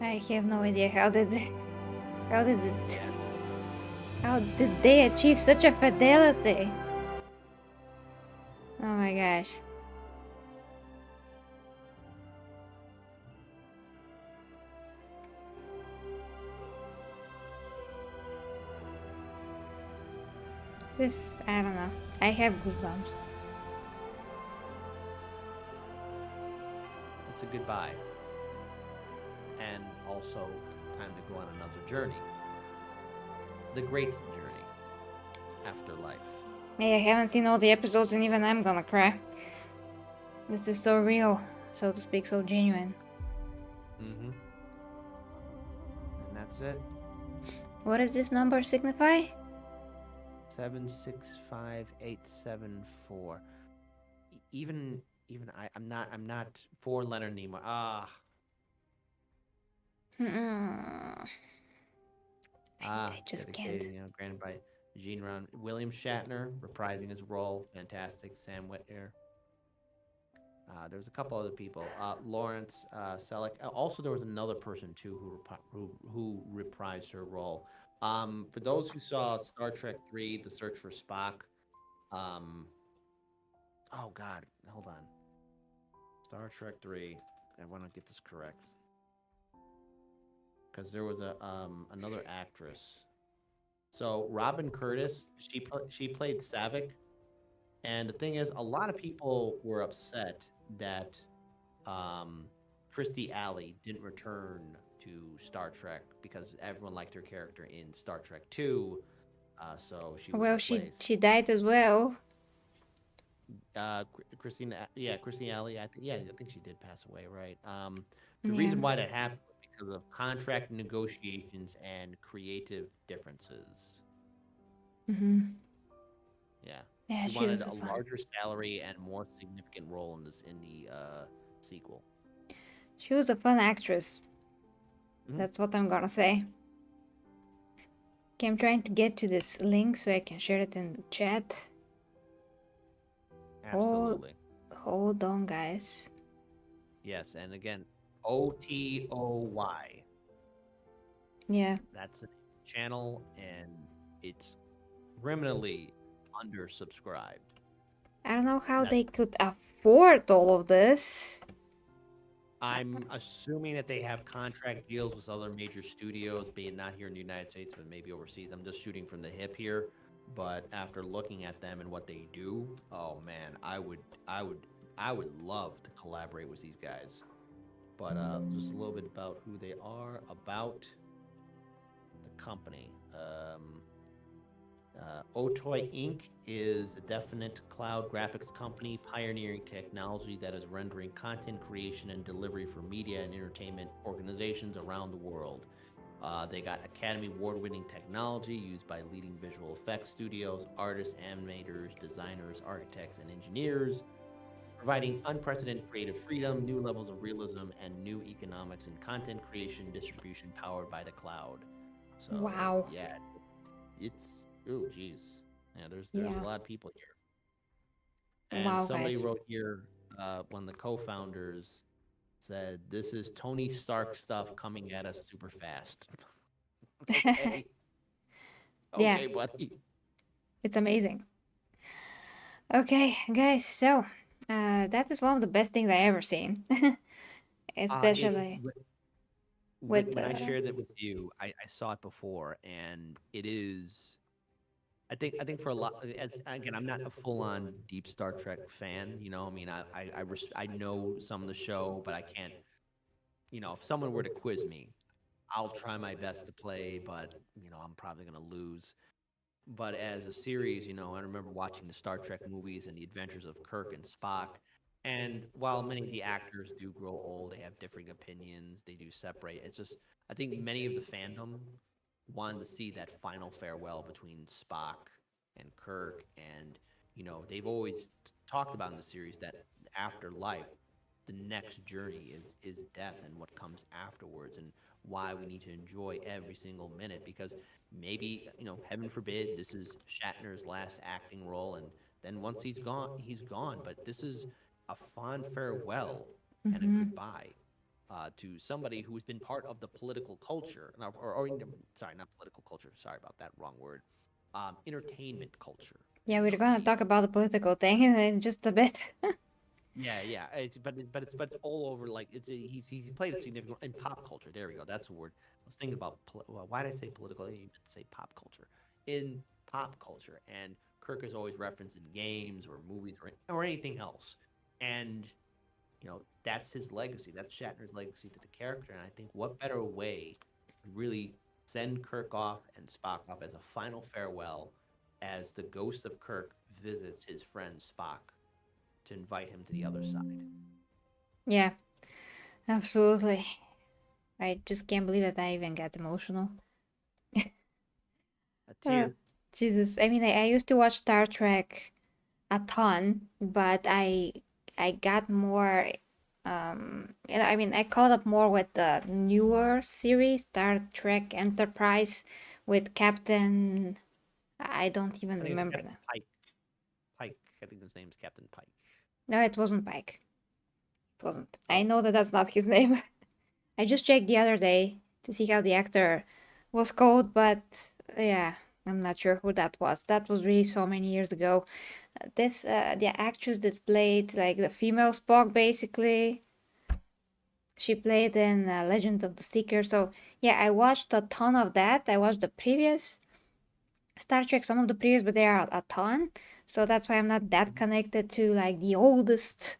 I have no idea how did how did it,
Yeah.
how did they achieve such a fidelity? Oh my gosh. This, I don't know. I have goosebumps.
It's a goodbye. And also time to go on another journey. The great journey after life.
Hey, I haven't seen all the episodes and even I'm gonna cry. This is so real, so to speak, so genuine.
Mm-hmm. And that's it.
What does this number signify?
765874. Even I'm not four-letter anymore. Ah.
I just can't.
Dedicated, granted by Gene Ron. William Shatner reprising his role. Fantastic. Sam Whitner. There was a couple other people. Lawrence Selleck. Also, there was another person too who reprised her role. For those who saw Star Trek 3: The Search for Spock, oh God, hold on. Star Trek 3. I want to get this correct because there was another actress. So Robin Curtis, she played Savick, and the thing is, a lot of people were upset that Christy Alley didn't return to Star Trek because everyone liked her character in Star Trek 2. So she was
Well,
replaced.
she died as well.
Christina Alley. I think she did pass away, right? The
Yeah.
reason why that happened was because of contract negotiations and creative differences.
Mm-hmm.
Yeah.
Yeah,
She
she
wanted
was
a
so fun.
larger salary and more significant role in the sequel.
She was a fun actress.
Mhm.
That's what I'm gonna say. Okay, I'm trying to get to this link so I can share it in the chat.
Absolutely.
Hold on, guys.
Yes, and again, OTOY.
Yeah.
That's the channel, and it's criminally undersubscribed.
I don't know how
That's-
they could afford all of this.
I'm assuming that they have contract deals with other major studios, be it not here in the United States, but maybe overseas. I'm just shooting from the hip here, but after looking at them and what they do, oh man, I would love to collaborate with these guys. But just a little bit about who they are, about the company. Otoy Inc. is a definite cloud graphics company pioneering technology that is rendering content creation and delivery for media and entertainment organizations around the world. They got Academy Award-winning technology used by leading visual effects studios, artists, animators, designers, architects, and engineers, providing unprecedented creative freedom, new levels of realism, and new economics in content creation distribution powered by the cloud. So,
Wow.
yeah, it's oh geez, yeah. There's
Yeah.
a lot of people here, and
Wow,
somebody
guys.
wrote here, one of the co-founders said, "This is Tony Stark stuff coming at us super fast." Okay,
Yeah.
okay, buddy.
It's amazing. Okay, guys, so that is one of the best things I ever seen. Especially with
When I shared it with you, I saw it before, and it is. I think for a lot, again, I'm not a full-on deep Star Trek fan. I mean, I know some of the show, but I can't. If someone were to quiz me, I'll try my best to play, but I'm probably gonna lose. But as a series, I remember watching the Star Trek movies and the adventures of Kirk and Spock. And while many of the actors do grow old, they have differing opinions, they do separate. It's just, I think many of the fandom wanted to see that final farewell between Spock and Kirk. And, they've always talked about in the series that after life, the next journey is death and what comes afterwards, and why we need to enjoy every single minute, because maybe, heaven forbid, this is Shatner's last acting role, and then once he's gone, but this is a fond farewell and a goodbye. to somebody who's been part of the political culture, or sorry, not political culture. Sorry about that, wrong word. Entertainment culture.
Yeah, we're gonna talk about the political thing in just a bit.
Yeah. But it's all over. Like he's played a significant in pop culture. There we go. That's a word. I was thinking about. Well, why did I say political? I meant to say pop culture. In pop culture, and Kirk is always referenced in games or movies or anything else. And that's his legacy. That's Shatner's legacy to the character. And I think what better way to really send Kirk off and Spock off as a final farewell, as the ghost of Kirk visits his friend Spock to invite him to the other side.
Yeah, absolutely. I just can't believe that I even got emotional.
A tear.
Jesus, I mean, I used to watch Star Trek a ton, but I got more. I mean, I caught up more with the newer series, Star Trek Enterprise, with Captain. I don't even remember now.
Pike. I think his name's Captain Pike.
No, it wasn't Pike. It wasn't. I know that that's not his name. I just checked the other day to see how the actor was called, but yeah, I'm not sure who that was. That was really so many years ago. The actress that played like the female Spock, basically. She played in Legend of the Seeker. So yeah, I watched a ton of that. I watched the previous Star Trek, some of the previous, but there are a ton. So that's why I'm not that connected to like the oldest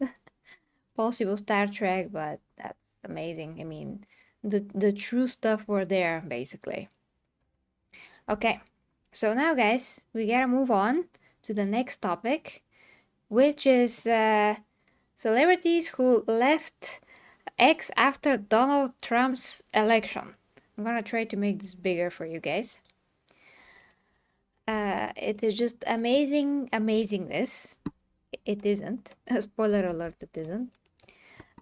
possible Star Trek, but that's amazing. I mean, the true stuff were there, basically. Okay, so now guys, we gotta move on to the next topic, which is celebrities who left X after Donald Trump's election. I'm gonna try to make this bigger for you guys. It is just amazingness. It isn't. Spoiler alert, it isn't.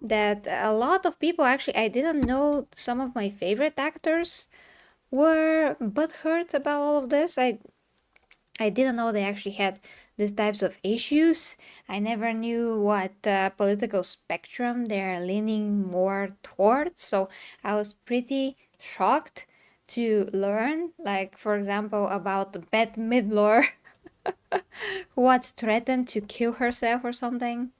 That a lot of people, actually, I didn't know some of my favorite actors were butthurt about all of this. I didn't know they actually had these types of issues. I never knew what political spectrum they're leaning more towards. So I was pretty shocked to learn, like, for example, about Bette Midler, who had threatened to kill herself or something.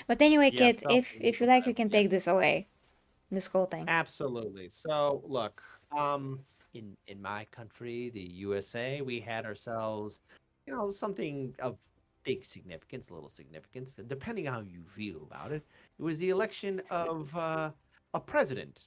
But anyway,
Yeah,
Kit, if you like, you can take this away, this whole thing.
absolutely. So look, in my country, the USA, we had ourselves, something of big significance, little significance, depending on how you feel about it. It was the election of a president,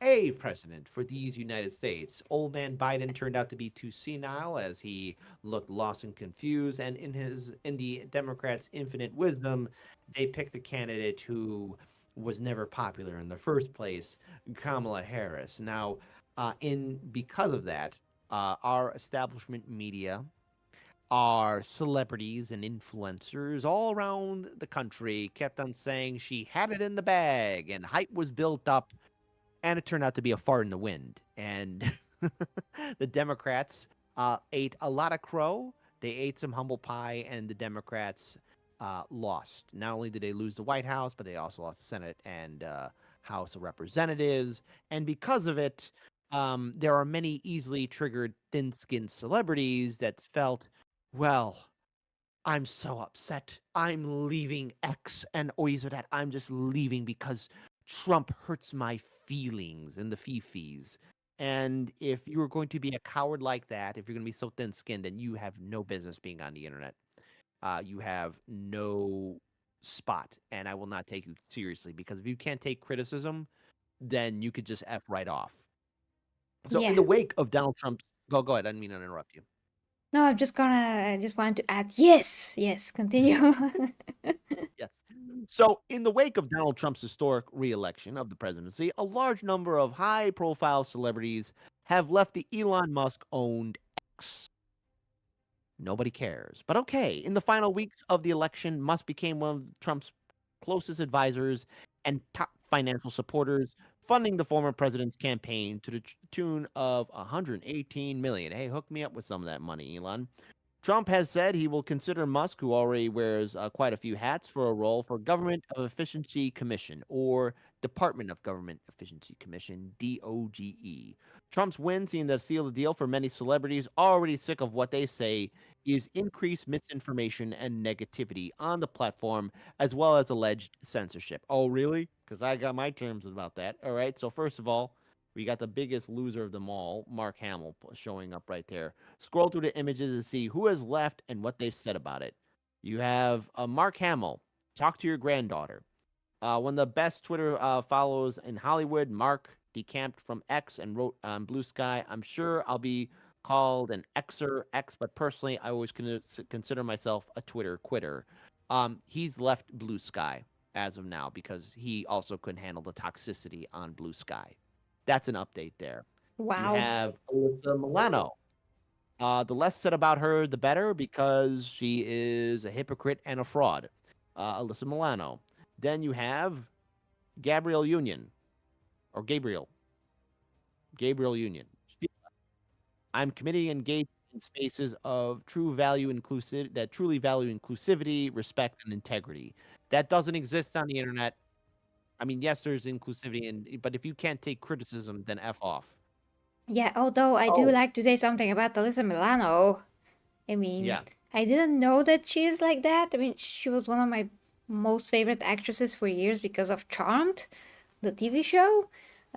a president for these United States. Old man Biden turned out to be too senile as he looked lost and confused, and in the Democrats' infinite wisdom, they picked a candidate who was never popular in the first place, Kamala Harris. Now, because of that, our establishment media, our celebrities and influencers all around the country kept on saying she had it in the bag, and hype was built up, and it turned out to be a fart in the wind. And the Democrats ate a lot of crow. They ate some humble pie, and the Democrats lost. Not only did they lose the White House, but they also lost the Senate and House of Representatives. And because of it, there are many easily triggered thin-skinned celebrities that felt, well, I'm so upset. I'm leaving X and Oizer that I'm just leaving because Trump hurts my feelings and the fifis. And if you're going to be a coward like that, if you're going to be so thin-skinned, then you have no business being on the internet. You have no spot, and I will not take you seriously, because if you can't take criticism, then you could just F right off. So
Yeah.
in the wake of Donald Trump's, go ahead. I didn't mean to interrupt you.
No, I just wanted to add, yes, continue.
Yes. So, in the wake of Donald Trump's historic reelection of the presidency, a large number of high profile celebrities have left the Elon Musk owned X. Nobody cares. But okay, in the final weeks of the election, Musk became one of Trump's closest advisors and top financial supporters, funding the former president's campaign to the tune of 118 million. Hey, hook me up with some of that money, Elon. Trump has said he will consider Musk, who already wears quite a few hats, for a role for Government of Efficiency Commission, or Department of Government Efficiency Commission, DOGE. Trump's win seemed to seal the deal for many celebrities already sick of what they say is increased misinformation and negativity on the platform, as well as alleged censorship. Oh, really? Because I got my terms about that. All right. So, first of all, we got the biggest loser of them all, Mark Hamill, showing up right there. Scroll through the images and see who has left and what they've said about it. You have Mark Hamill. Talk to your granddaughter. One of the best Twitter follows in Hollywood, Mark decamped from X and wrote on Blue Sky, I'm sure I'll be called an Xer X, but personally, I always consider myself a Twitter quitter. He's left Blue Sky as of now because he also couldn't handle the toxicity on Blue Sky. That's an update there. You
Wow.
have Alyssa Milano. The less said about her, the better, because she is a hypocrite and a fraud. Alyssa Milano. Then you have Gabrielle Union, or Gabriel Union. I'm committing engaged in spaces of true value inclusive that truly value inclusivity, respect, and integrity. That doesn't exist on the internet. I mean, yes, there's inclusivity, but if you can't take criticism, then f off.
Yeah, although I do
Oh,
like to say something about Alyssa Milano. I mean,
yeah.
I didn't know that she is like that. I mean, she was one of my most favorite actresses for years because of Charmed, the TV show.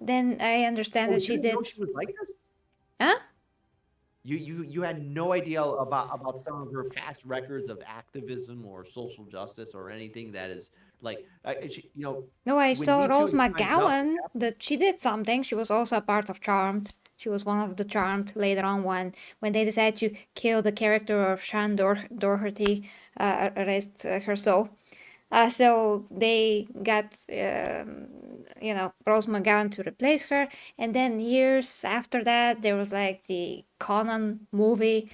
Then I understand
Oh,
that
you
she
didn't know
did.
she was like this?
Huh?
You had no idea about some of her past records of activism or social justice or anything that is like
No, I
when
saw
Me Too
Rose
and Time's Up.
McGowan that she did something. She was also a part of Charmed. She was one of the Charmed later on when they decided to kill the character of Shan Doherty, erased her soul. So they got, Rose McGowan to replace her. And then years after that, there was like the Conan movie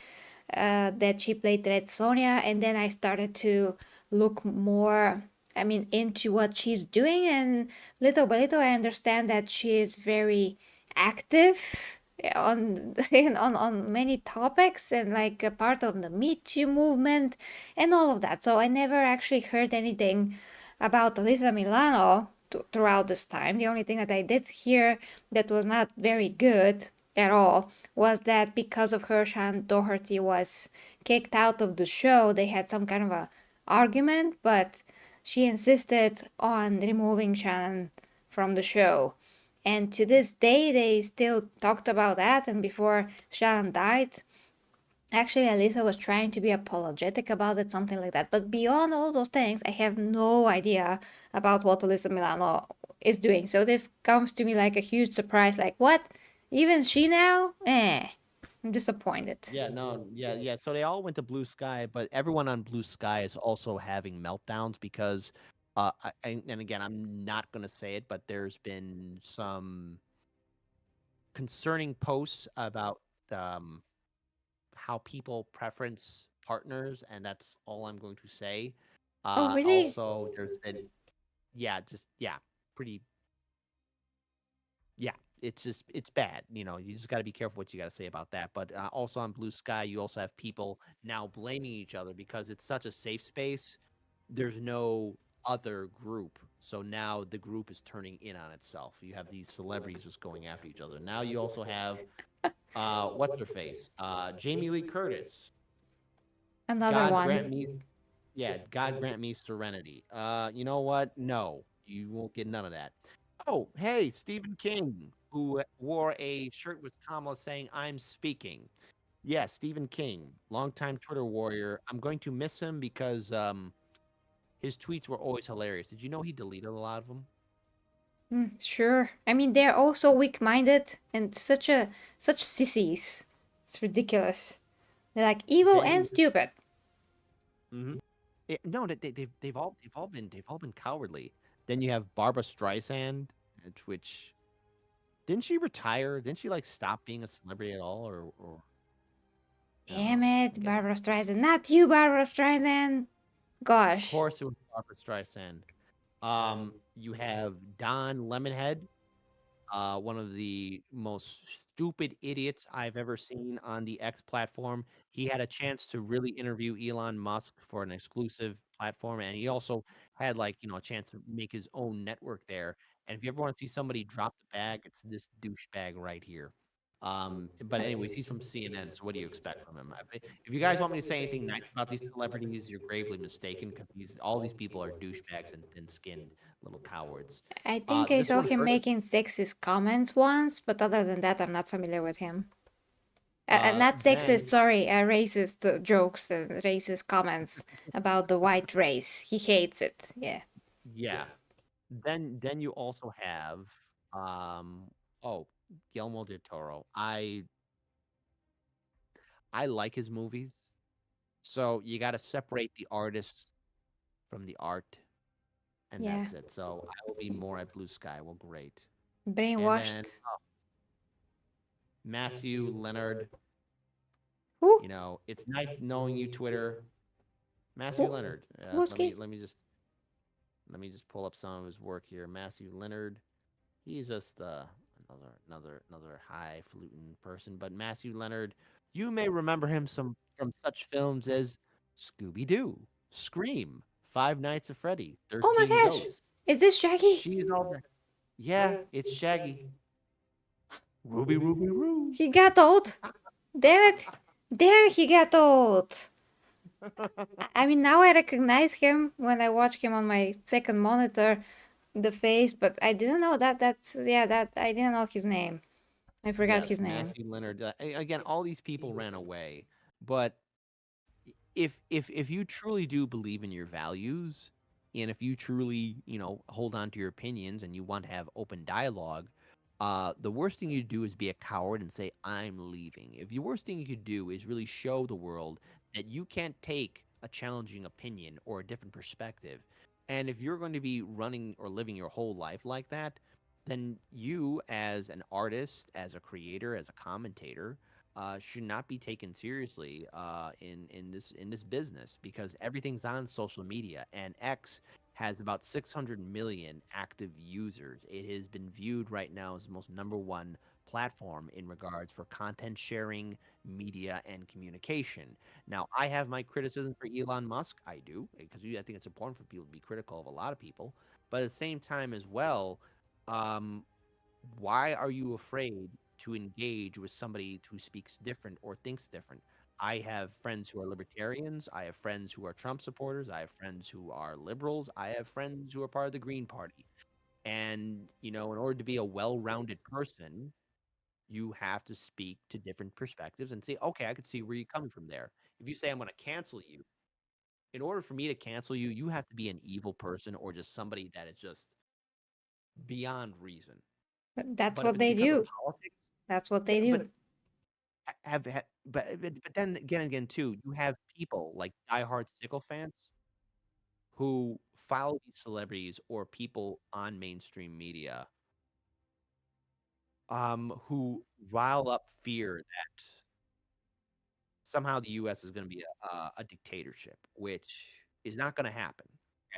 that she played Red Sonja. And then I started to look more, into what she's doing. And little by little, I understand that she is very active on on many topics and like a part of the Me Too movement and all of that. So I never actually heard anything about Alyssa Milano throughout this time. The only thing that I did hear that was not very good at all was that because of her, Shan Doherty was kicked out of the show. They had some kind of a argument, but she insisted on removing Shan from the show. And to this day, they still talked about that. And before Shan died, actually, Alyssa was trying to be apologetic about it, something like that. But beyond all those things, I have no idea about what Alyssa Milano is doing. So this comes to me like a huge surprise. Like, what? Even she now? I'm disappointed.
Yeah, no, yeah. So they all went to Blue Sky, but everyone on Blue Sky is also having meltdowns because, and again, I'm not going to say it, but there's been some concerning posts about how people preference partners, and that's all I'm going to say.
Oh, really?
Also, there's been, yeah, pretty, yeah. It's bad. You just got to be careful what you got to say about that. But also on Blue Sky, you also have people now blaming each other because it's such a safe space. There's no other group, so now the group is turning in on itself. You have these celebrities just going after each other. Now you also have what's her face? Jamie Lee Curtis.
Another
God
one.
grant me, yeah, God grant me serenity. You know what? No, you won't get none of that. Oh, hey, Stephen King, who wore a shirt with Kamala saying "I'm speaking." Yeah, Stephen King, longtime Twitter warrior. I'm going to miss him because his tweets were always hilarious. Did you know he deleted a lot of them?
Sure. I mean, they're also weak-minded and such sissies. It's ridiculous. They're like evil
Then
and
you,
stupid.
hmm no, they've all been cowardly. Then you have Barbara Streisand, which didn't she retire? Didn't she like stop being a celebrity at all, or I don't
Damn
know.
it,
Again,
Barbara Streisand. Not you, Barbara Streisand.
of
Gosh.
course it was Barbara Streisand. You have Don Lemonhead, one of the most stupid idiots I've ever seen on the X platform. He had a chance to really interview Elon Musk for an exclusive platform, and he also had a chance to make his own network there. And if you ever want to see somebody drop the bag, it's this douchebag right here. But anyways, he's from CNN, so what do you expect from him? If you guys want me to say anything nice about these celebrities, you're gravely mistaken because all these people are douchebags and thin-skinned little cowards.
I think I
This
saw
one
him
first,
making sexist comments once, but other than that, I'm not familiar with him. Not
then
sexist, sorry, racist jokes and racist comments about the white race. He hates it. Yeah.
yeah, then you also have oh, Guillermo del Toro. I like his movies. So you got to separate the artist from the art, and
Yeah.
that's it. So I will be more at Blue Sky. Well, great. And then
Brainwashed.
Matthew Leonard.
Who?
It's nice knowing you, Twitter. Matthew
Who?
Leonard.
Who's
Let
he?
me let me just pull up some of his work here. Matthew Leonard. He's just another highfalutin person. But Matthew Leonard, you may remember him from such films as Scooby Doo, Scream, Five Nights at Freddy,
Oh my
13
gosh!
Ghosts.
Is this Jacke?
She's all there. Yeah, it's Shaggy. Ruby, Ruby, Roo.
He got old. Damn it! Damn, he got old. I mean, now I recognize him when I watch him on my second monitor, the face, but I didn't know that I didn't know his name. I forgot
Yes,
his name.
Matthew Leonard. Again, all these people ran away, but if you truly do believe in your values, and if you truly hold on to your opinions and you want to have open dialogue, the worst thing you do is be a coward and say I'm leaving. If the worst thing you could do is really show the world that you can't take a challenging opinion or a different perspective, and if you're going to be running or living your whole life like that, then you as an artist, as a creator, as a commentator, should not be taken seriously in this business because everything's on social media and X has about 600 million active users. It has been viewed right now as the most number one platform in regards for content sharing, media, and communication. Now, I have my criticism for Elon Musk. I do because I think it's important for people to be critical of a lot of people, but at the same time as well, um, why are you afraid to engage with somebody who speaks different or thinks different? I have friends who are libertarians. I have friends who are Trump supporters. I have friends who are liberals. I have friends who are part of the Green Party. And, in order to be a well rounded person, you have to speak to different perspectives and say, okay, I could see where you're coming from there. If you say, I'm going to cancel you, in order for me to cancel you, you have to be an evil person or just somebody that is just beyond reason.
That's
But if
what
it's
they
because of
do.
politics,
That's what they
yeah,
do.
but then again too, you have people like diehard Sickle fans who follow these celebrities or people on mainstream media, who rile up fear that somehow the U.S. is going to be a dictatorship, which is not going to happen.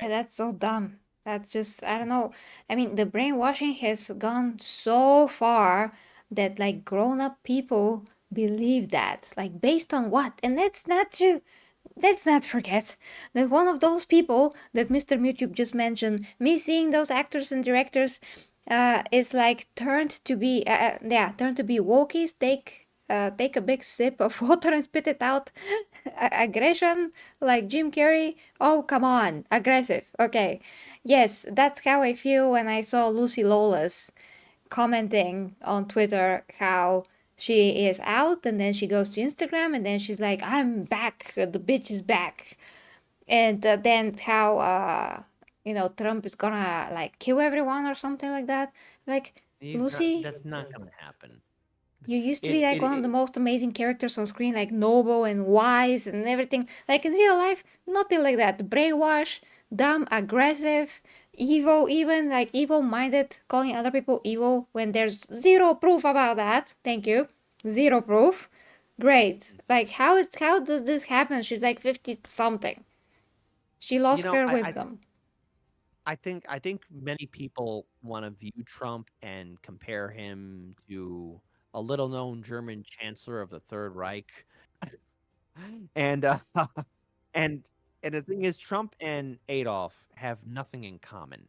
Yeah,
Okay,
that's so dumb. That's just, I don't know. I mean, the brainwashing has gone so far that like grown-up people believe that. Like based on what? And let's not forget that one of those people that Mr. YouTube just mentioned, me seeing those actors and directors, is like turned to be wokies. Take a big sip of water and spit it out. Aggression, like Jim Carrey. Oh, come on, aggressive. Okay, yes, that's how I feel when I saw Lucy Lawless commenting on Twitter how she is out and then she goes to Instagram and then she's like, I'm back, the bitch is back. And then how, Trump is gonna like kill everyone or something like that. Like,
he's not.
Lucy,
That's not going to happen.
you used to be
It,
like
it,
one of the
it
most amazing characters on screen, like noble and wise and everything. Like in real life, nothing like that. Brainwash, dumb, aggressive, evil, even like evil minded, calling other people evil when there's zero proof about that. Thank you. Zero proof. Great. Like how does this happen? She's like 50 something. She
you
lost
know,
her
I
wisdom.
I think many people want to view Trump and compare him to a little known German chancellor of the Third Reich. And and and the thing is Trump and Adolf have nothing in common.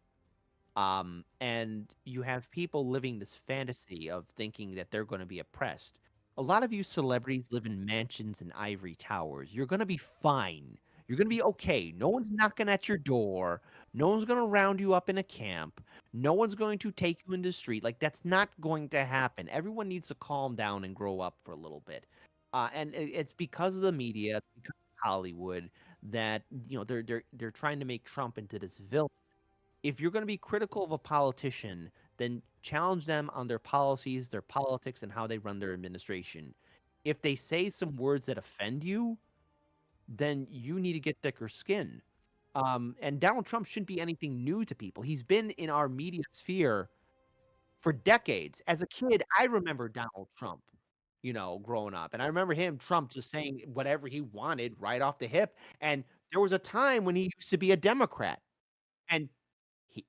And you have people living this fantasy of thinking that they're going to be oppressed. A lot of you celebrities live in mansions and ivory towers. You're going to be fine. You're going to be okay. No one's knocking at your door. No one's going to round you up in a camp. No one's going to take you in the street. Like, that's not going to happen. Everyone needs to calm down and grow up for a little bit. And it's because of the media, it's because of Hollywood that they're trying to make Trump into this villain. If you're going to be critical of a politician, then challenge them on their policies, their politics, and how they run their administration. If they say some words that offend you, then you need to get thicker skin. And Donald Trump shouldn't be anything new to people. He's been in our media sphere for decades. As a kid, I remember Donald Trump, growing up. And I remember Trump, just saying whatever he wanted right off the hip. And there was a time when he used to be a Democrat. And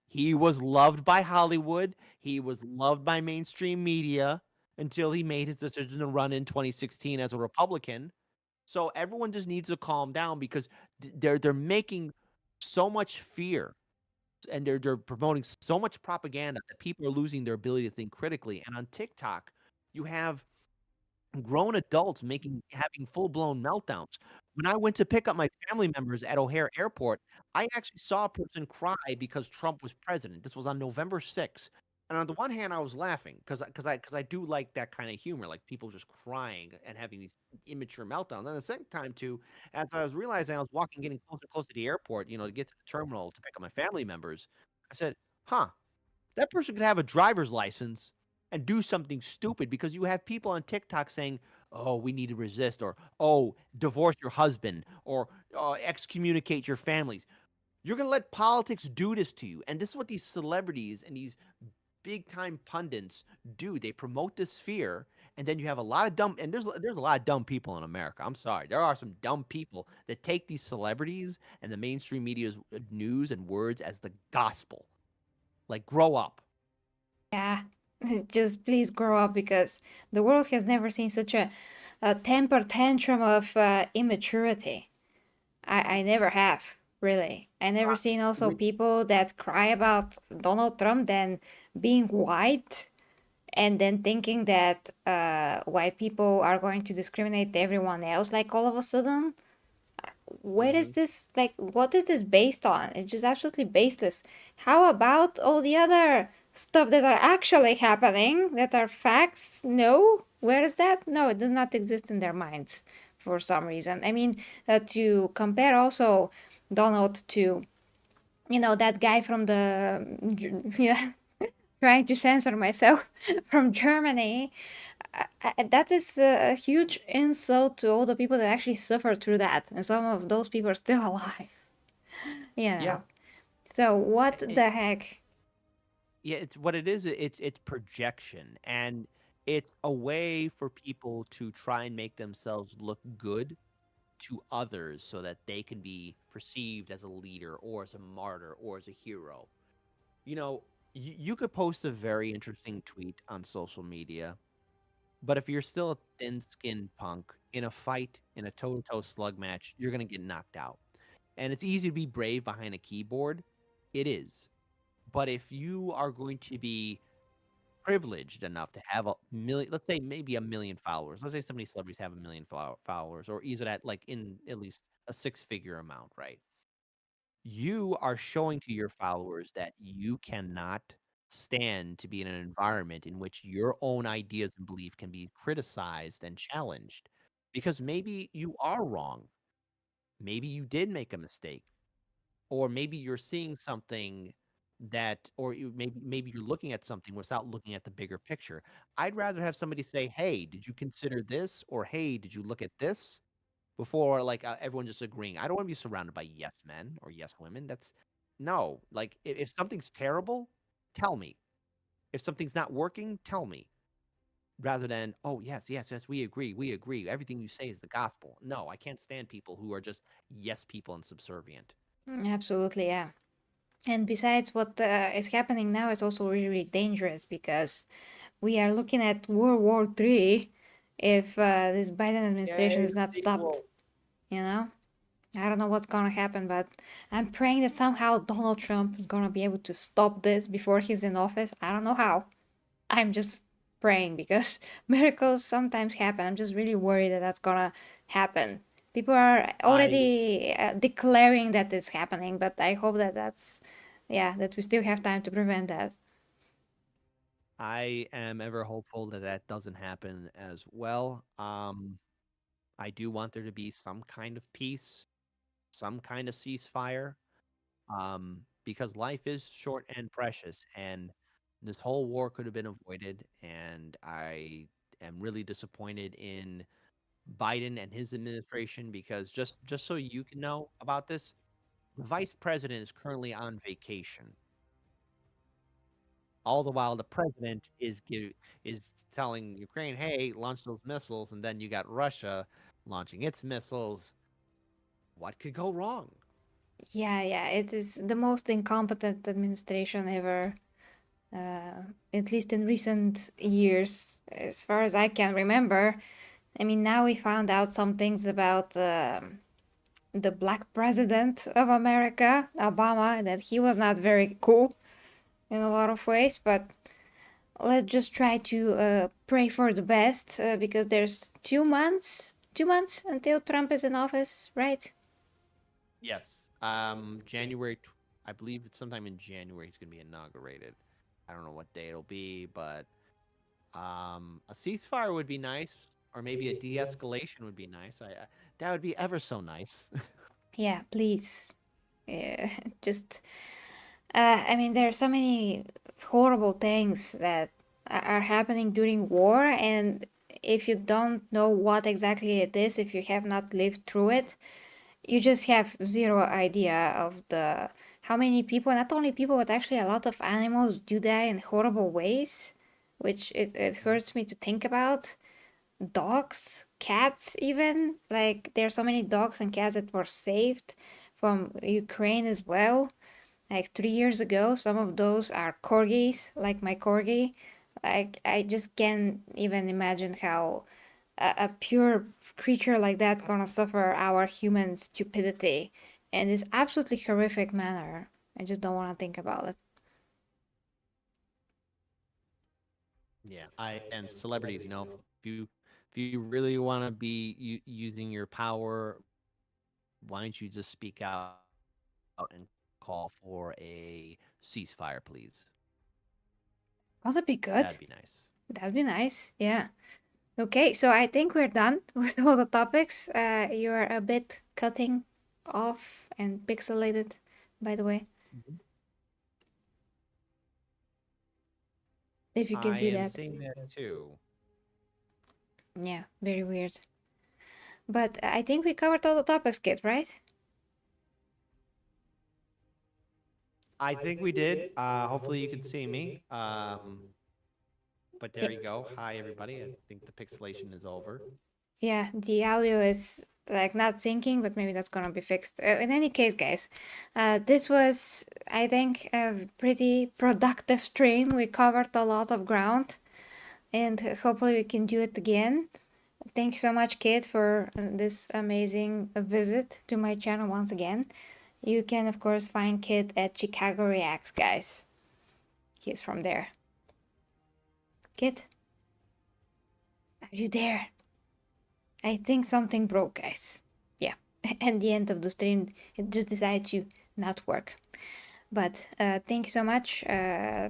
he was loved by Hollywood. He was loved by mainstream media until he made his decision to run in 2016 as a Republican. So everyone just needs to calm down because they're making so much fear and they're promoting so much propaganda that people are losing their ability to think critically. And on TikTok, you have grown adults having full-blown meltdowns. When I went to pick up my family members at O'Hare Airport, I actually saw a person cry because Trump was president. This was on November 6th. And on the one hand, I was laughing because I do like that kind of humor, like people just crying and having these immature meltdowns. And at the same time, too, as I was realizing I was getting closer and closer to the airport, to get to the terminal to pick up my family members, I said, huh, that person could have a driver's license and do something stupid because you have people on TikTok saying, "Oh, we need to resist," or "Oh, divorce your husband," or excommunicate your families. You're going to let politics do this to you. And this is what these celebrities and these big time pundits do. They promote this fear, and then you have a lot of dumb, and there's a lot of dumb people in America. I'm sorry. There are some dumb people that take these celebrities and the mainstream media's news and words as the gospel. Like, grow up.
Yeah, just please grow up because the world has never seen such a temper tantrum of immaturity. I never have, really. I never seen also people that cry about Donald Trump then being white and then thinking that white people are going to discriminate everyone else like all of a sudden. Where is this, like, what is this based on? It's just absolutely baseless. How about all the other stuff that are actually happening, that are facts? No? Where is that? No, it does not exist in their minds for some reason. I mean, to compare also Donald to, that guy from the, yeah, trying to censor myself, from Germany. That is a huge insult to all the people that actually suffered through that, and some of those people are still alive.
Yeah.
So what the heck?
Yeah, it's what it is. It's projection, and it's a way for people to try and make themselves look good to others so that they can be perceived as a leader or as a martyr or as a hero. You could post a very interesting tweet on social media, but if you're still a thin-skinned punk in a fight, in a toe-to-toe slug match, you're going to get knocked out. And it's easy to be brave behind a keyboard. It is. But if you are going to be privileged enough to have a million, let's say maybe a million followers, let's say some of these celebrities have a million followers, or even at like in at least a six-figure amount, right? You are showing to your followers that you cannot stand to be in an environment in which your own ideas and belief can be criticized and challenged because maybe you are wrong. Maybe you did make a mistake, or maybe you're seeing something maybe you're looking at something without looking at the bigger picture. I'd rather have somebody say, "Hey, did you consider this?" or "Hey, did you look at this?" before like everyone just agreeing. I don't want to be surrounded by yes men or yes women. That's no. Like if something's terrible, tell me. If something's not working, tell me. Rather than, "Oh, yes, yes, yes, we agree, we agree. Everything you say is the gospel." No, I can't stand people who are just yes people and subservient.
Absolutely, yeah. And besides, what is happening now is also really, really dangerous because we are looking at World War III if this Biden administration is not stopped. You know, I don't know what's gonna happen, but I'm praying that somehow Donald Trump is gonna be able to stop this before he's in office. I don't know how. I'm just praying because miracles sometimes happen. I'm just really worried that that's gonna happen. People are already declaring that it's happening, but I hope that that we still have time to prevent that.
I am ever hopeful that that doesn't happen as well. I do want there to be some kind of peace, some kind of ceasefire, because life is short and precious, and this whole war could have been avoided. And I am really disappointed in Biden and his administration because just so you can know about this, the vice president is currently on vacation. All the while, the president is telling Ukraine, "Hey, launch those missiles," and then you got Russia launching its missiles. What could go wrong?
Yeah, it is the most incompetent administration ever, at least in recent years, as far as I can remember. I mean, now we found out some things about the black president of America, Obama, that he was not very cool in a lot of ways, but let's just try to pray for the best because there's 2 months until Trump is in office, right?
Yes. I believe it's sometime in January he's going to be inaugurated. I don't know what day it'll be, but a ceasefire would be nice, or maybe a de-escalation would be nice. That would be ever so nice.
Yeah, please. Yeah, just I mean, there are so many horrible things that are happening during war, and if you don't know what exactly it is, if you have not lived through it, you just have zero idea of the how many people, not only people, but actually a lot of animals do die in horrible ways, which it hurts me to think about. Dogs, cats, even like there are so many dogs and cats that were saved from Ukraine as well like 3 years ago. Some of those are corgis, like my corgi. Like, I just can't even imagine how a pure creature like that's gonna suffer our human stupidity in this absolutely horrific manner. I just don't want to think about it.
Yeah, I and celebrities, if you really want to be using your power, why don't you just speak out and call for a ceasefire, please?
That'd be good.
That'd be nice.
That'd be nice. Yeah. Okay, so I think we're done with all the topics. You are a bit cutting off and pixelated, by the way,
Mhm.
if you can
I
see
am
that.
seeing that too.
Yeah, very weird. But I think we covered all the topics, kid, right?
I think we did. Hopefully you can see me. But there you go. Hi everybody. I think the pixelation is over.
Yeah, the audio is like not syncing, but maybe that's gonna be fixed. In any case, guys, this was, I think, a pretty productive stream. We covered a lot of ground, and hopefully we can do it again. Thank you so much, Kate, for this amazing visit to my channel once again. You can, of course, find Kit at Chicago Reacts, guys. He's from there. Kit, are you there? I think something broke, guys. Yeah, at the end of the stream, it just decided to not work. But thank you so much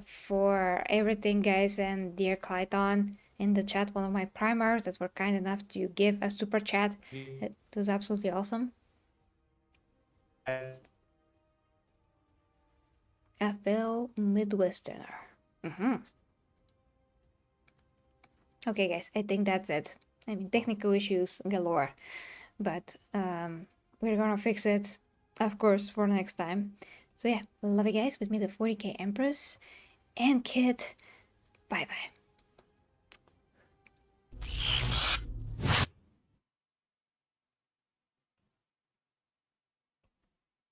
for everything, guys, and dear Clyton in the chat, one of my primers that were kind enough to give a super chat. It was absolutely awesome. A fellow Midwesterner. Okay, guys, I think that's it. I mean, technical issues galore, but we're gonna fix it, of course, for next time. So yeah, love you guys. With me, the 40k Empress and Kid. Bye bye.